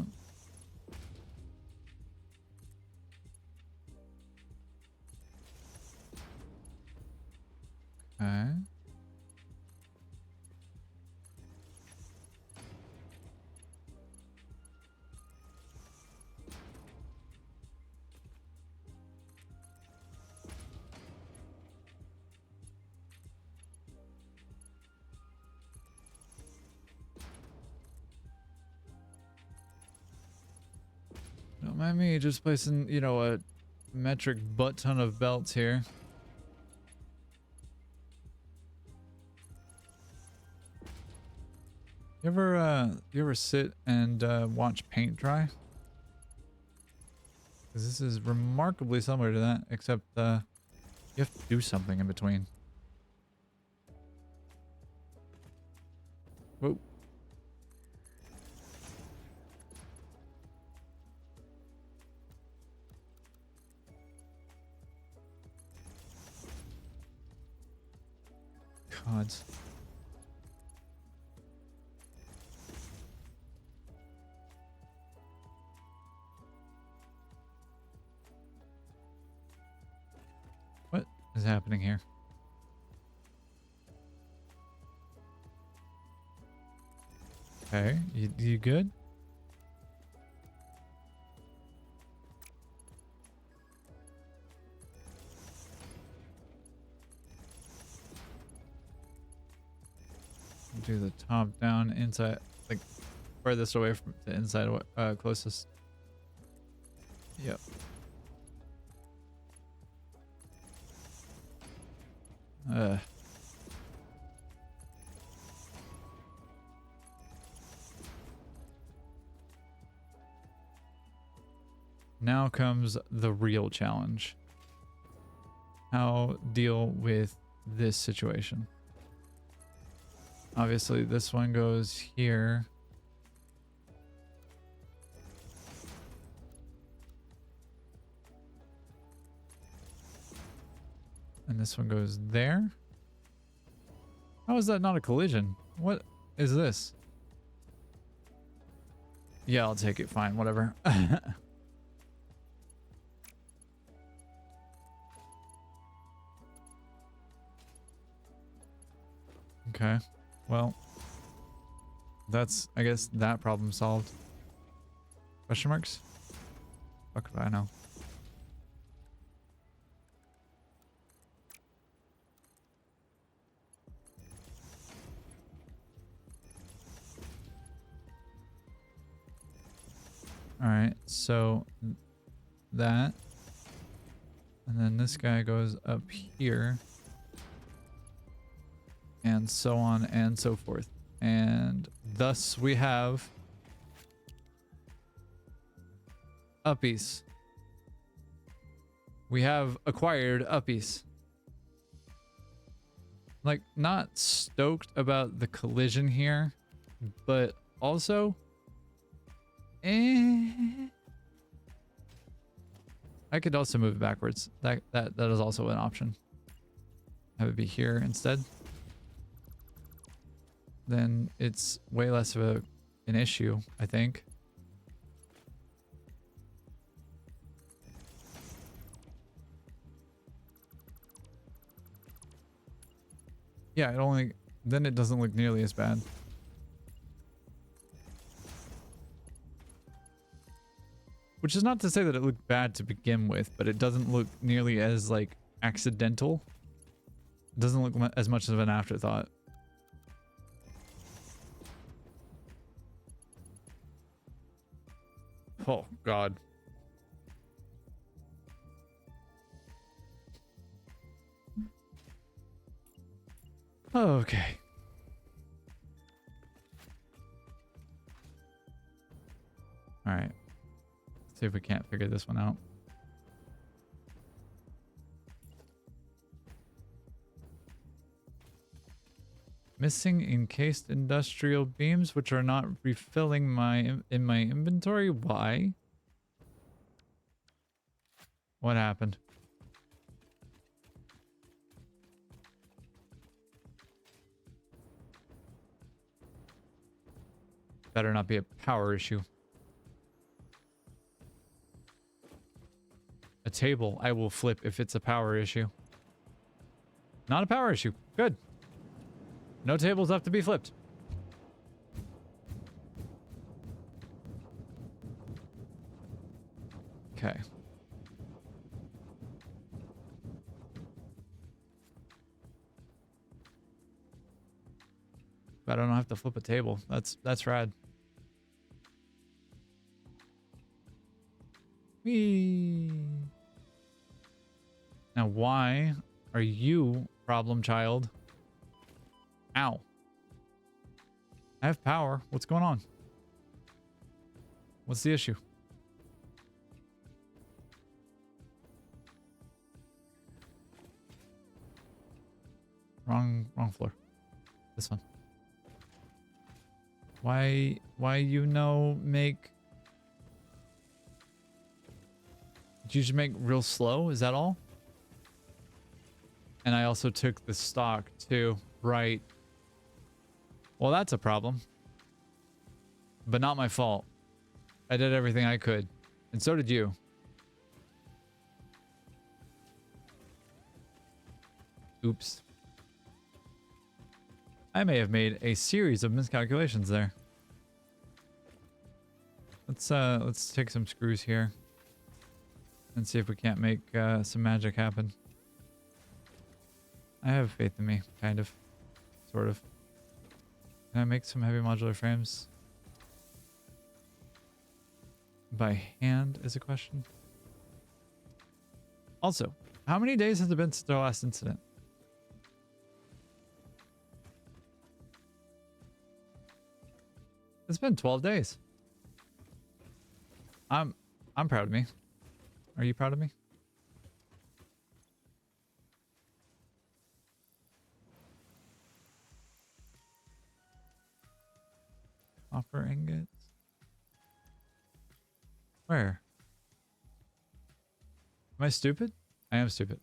Speaker 1: Okay. Don't mind me just placing, you know, a metric butt ton of belts here. You ever sit and watch paint dry? Because this is remarkably similar to that, except you have to do something in between. Whoa. Gods. What is happening here? Okay, you good? Do the top down inside, like furthest away from the inside, closest. Yep. Now comes the real challenge. How deal with this situation? Obviously, this one goes here. And this one goes there. How is that not a collision? What is this? Yeah, I'll take it. Fine, whatever. Okay. Well, that's, I guess, that problem solved. Question marks? Fuck if I know. Alright, so that. And then this guy goes up here. And so on and so forth. And thus we have uppies. We have acquired uppies. Like, not stoked about the collision here, but also I could also move it backwards. That is also an option. Have it be here instead. Then it's way less of an issue, I think. Yeah, then it doesn't look nearly as bad. Which is not to say that it looked bad to begin with, but it doesn't look nearly as, like, accidental. It doesn't look as much of an afterthought. Oh, God. Okay. All right. Let's see if we can't figure this one out. Missing encased industrial beams, which are not refilling in my inventory. Why? What happened? Better not be a power issue. A table I will flip if it's a power issue. Not a power issue. Good. No tables have to be flipped. Okay. But I don't have to flip a table. That's rad. Whee. Now why are you problem child? Ow. I have power. What's going on? What's the issue? Wrong floor. This one. Why make... Did you just make real slow? Is that all? And I also took the stock too. Right. Well, that's a problem. But not my fault. I did everything I could. And so did you. Oops. I may have made a series of miscalculations there. Let's take some screws here and see if we can't make some magic happen. I have faith in me, kind of, sort of. Can I make some heavy modular frames by hand is a question. Also, how many days has it been since our last incident? It's been 12 days. I'm proud of me. Are you proud of me? Copper ingots. Where? Am I stupid? I am stupid.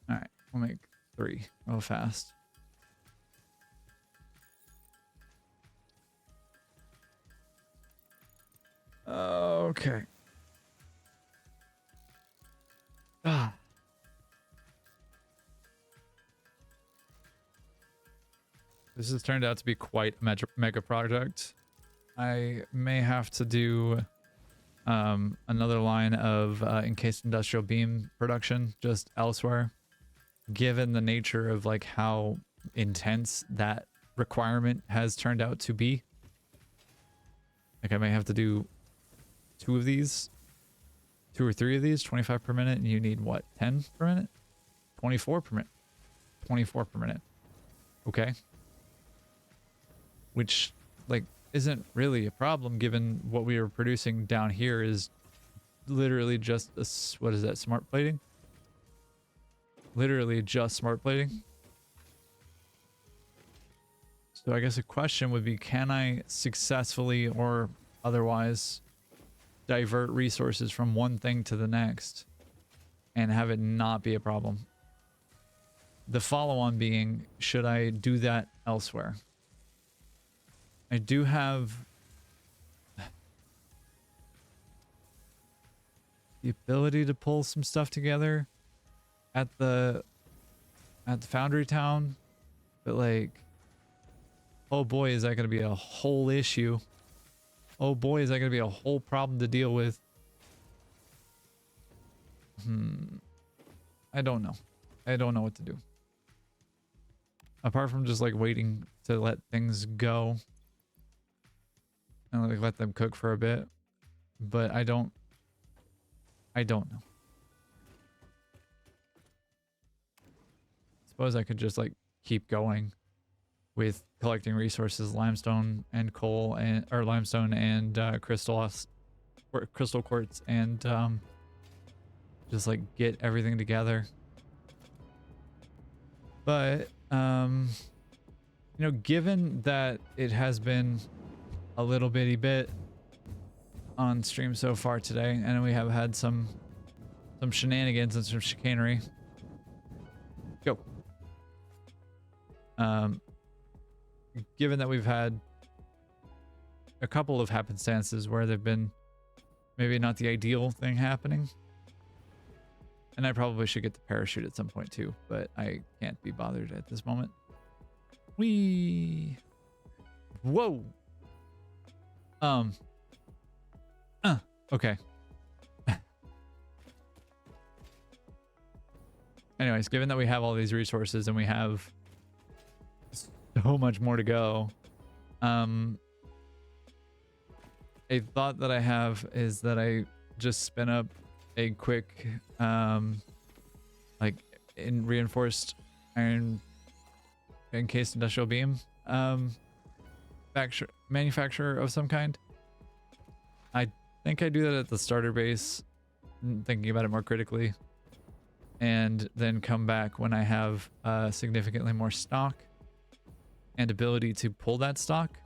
Speaker 1: All right, we'll make 3 real fast. Okay. Ah. This has turned out to be quite a mega project. I may have to do another line of encased industrial beam production just elsewhere, given the nature of like how intense that requirement has turned out to be. Like I may have to do 2 of these, 2 or 3 of these, 25 per minute, and you need what, 10 per minute? 24 per minute. 24 per minute. Okay. Which, like, isn't really a problem given what we are producing down here is literally just a, what is that, smart plating? Literally just smart plating. So I guess a question would be, can I successfully or otherwise divert resources from one thing to the next and have it not be a problem? The follow-on being, should I do that elsewhere? I do have the ability to pull some stuff together at the foundry town, but like, oh boy, is that going to be a whole issue. Oh boy, is that going to be a whole problem to deal with. I don't know. I don't know what to do. Apart from just like waiting to let things go. And like let them cook for a bit. but I don't know. Suppose I could just like keep going with collecting resources, limestone and coal, and or limestone and crystal quartz, and just like get everything together. But you know, given that it has been a little bitty bit on stream so far today, and we have had some shenanigans and some chicanery. Go. Given that we've had a couple of happenstances where they've been maybe not the ideal thing happening, and I probably should get the parachute at some point too, but I can't be bothered at this moment. Whee! Whoa! Okay. Anyways, given that we have all these resources and we have so much more to go, a thought that I have is that I just spin up a quick like in reinforced iron encased industrial beam manufacturer of some kind. I think I do that at the starter base, thinking about it more critically, and then come back when I have significantly more stock and ability to pull that stock.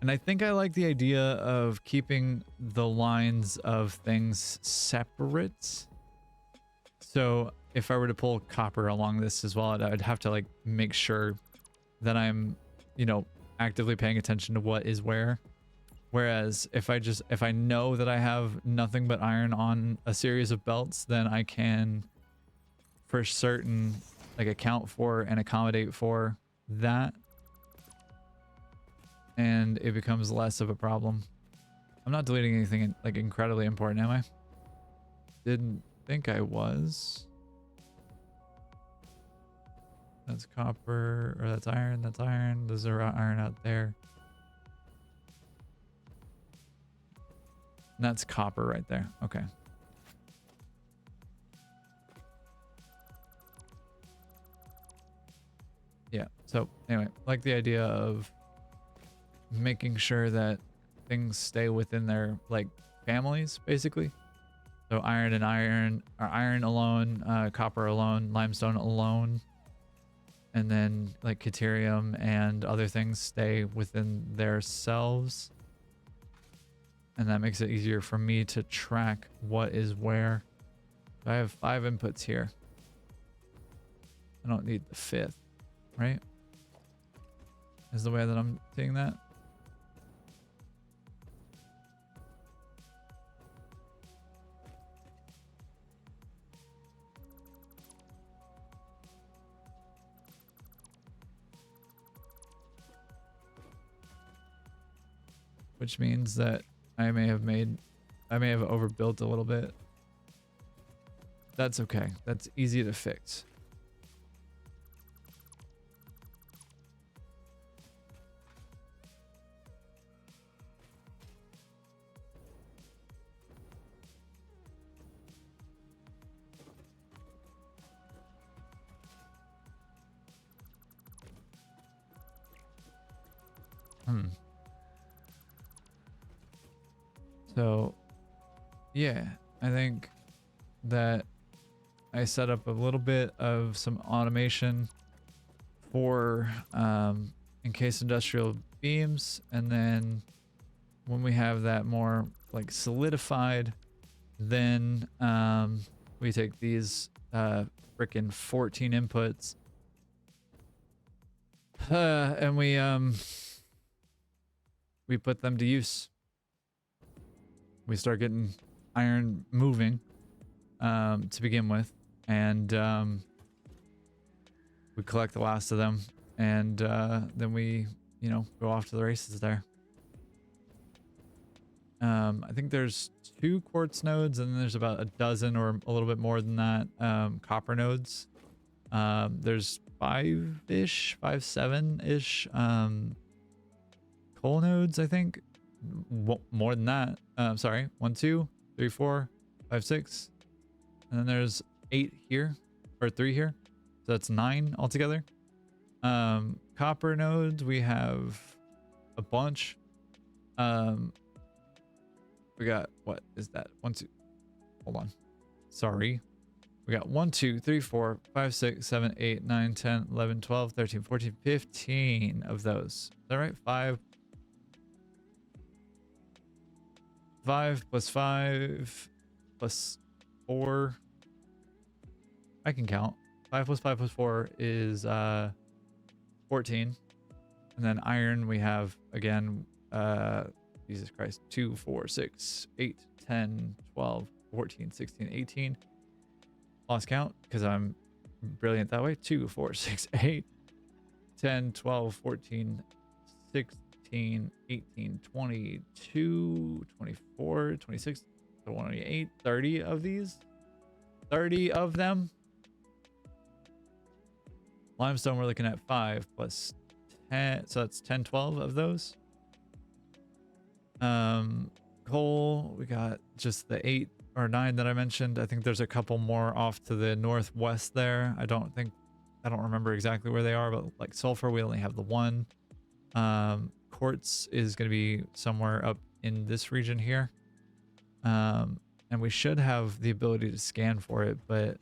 Speaker 1: And I think I like the idea of keeping the lines of things separate. So if I were to pull copper along this as well, I'd have to like make sure that I'm, you know, actively paying attention to what is where. Whereas if I know that I have nothing but iron on a series of belts, then I can for certain like account for and accommodate for that. And it becomes less of a problem. I'm not deleting anything like incredibly important, am I? Didn't think I was. That's copper, or that's iron, that's iron. There's iron out there. And that's copper right there. Okay. Yeah, so anyway, like the idea of making sure that things stay within their like families, basically. So iron and iron, or iron alone, copper alone, limestone alone, and then like caterium and other things stay within their selves. And that makes it easier for me to track what is where. I have 5 inputs here. I don't need the 5th, right? Is the way that I'm seeing that. Which means that I may have overbuilt a little bit. That's okay. That's easy to fix. So, yeah, I think that I set up a little bit of some automation for encased industrial beams, and then when we have that more like solidified, then we take these freaking 14 inputs and we put them to use. We start getting iron moving to begin with, and we collect the last of them, and then we, you know, go off to the races there. I think there's 2 quartz nodes, and then there's about a dozen or a little bit more than that copper nodes. There's 5-ish, 5-7-ish coal nodes, I think, more than that. Sorry, 1 2 3 4 5 6, and then there's 8 here, or 3 here, so that's 9 altogether. Copper nodes, we have a bunch. We got, what is that? 1 2, hold on, sorry. We got 1 2 3 4 5 6 7 8 9 10 11 12 13 14 15 of those. Is that right? 5 plus 5 plus 4. I can count. 5 plus 5 plus 4 is 14. And then iron, we have, again, Jesus Christ, 2 4 6 8 10 12 14 16 18. Lost count because I'm brilliant that way. 2 4 6 8 10 12 14 16 18 22 24 26 28 30 of these. 30 of them. Limestone, we're looking at 5 plus 10, so that's 10 12 of those. Coal, we got just the 8 or 9 that I mentioned. I think there's a couple more off to the northwest there. I don't remember exactly where they are, but like sulfur, we only have the 1. Quartz is going to be somewhere up in this region here. And we should have the ability to scan for it, but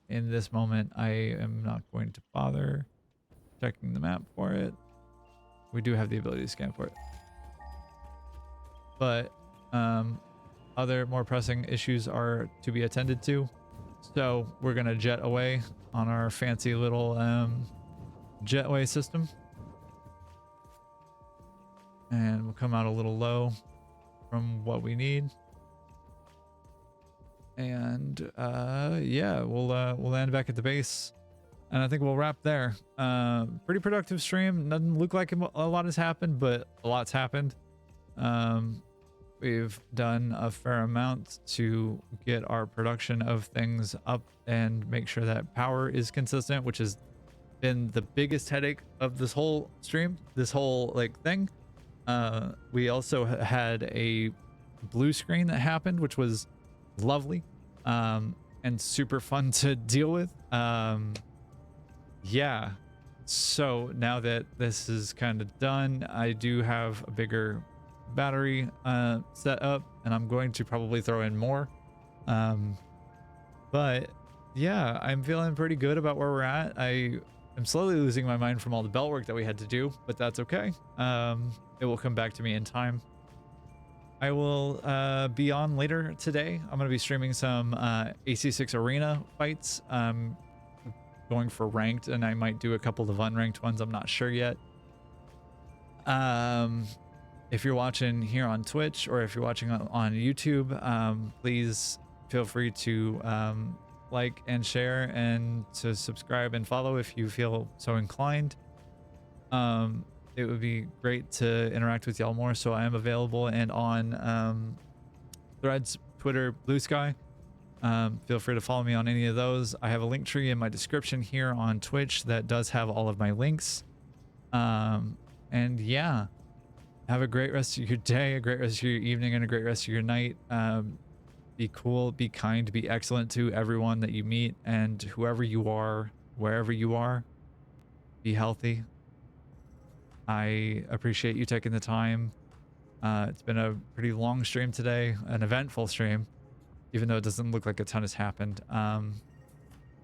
Speaker 1: in this moment I am not going to bother checking the map for it. We do have the ability to scan for it, but other more pressing issues are to be attended to, so we're gonna jet away on our fancy little jetway system, and we'll come out a little low from what we need. And yeah, we'll land back at the base, and I think we'll wrap there. Pretty productive stream. Doesn't look like a lot has happened, but a lot's happened. We've done a fair amount to get our production of things up and make sure that power is consistent, which has been the biggest headache of this whole stream, this whole like thing. We also had a blue screen that happened, which was lovely and super fun to deal with. Yeah, so now that this is kind of done, I do have a bigger battery set up, and I'm going to probably throw in more. But yeah, I'm feeling pretty good about where we're at. I am slowly losing my mind from all the belt work that we had to do, but that's okay. It will come back to me in time. I will be on later today. I'm going to be streaming some AC6 arena fights. Going for ranked, and I might do a couple of unranked ones. I'm not sure yet. If you're watching here on Twitch, or if you're watching on YouTube, please feel free to like and share, and to subscribe and follow if you feel so inclined. It would be great to interact with y'all more, so I am available and on Threads, Twitter, Blue Sky. Feel free to follow me on any of those. I have a link tree in my description here on Twitch that does have all of my links. And yeah, have a great rest of your day, a great rest of your evening, and a great rest of your night. Be cool, be kind, be excellent to everyone that you meet, and whoever you are, wherever you are, be healthy. I appreciate you taking the time. It's been a pretty long stream today, an eventful stream, even though it doesn't look like a ton has happened.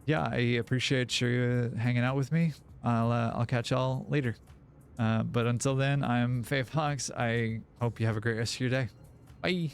Speaker 1: Yeah, I appreciate you hanging out with me. I'll catch y'all later. But until then, I'm Faye Fox. I hope you have a great rest of your day. Bye.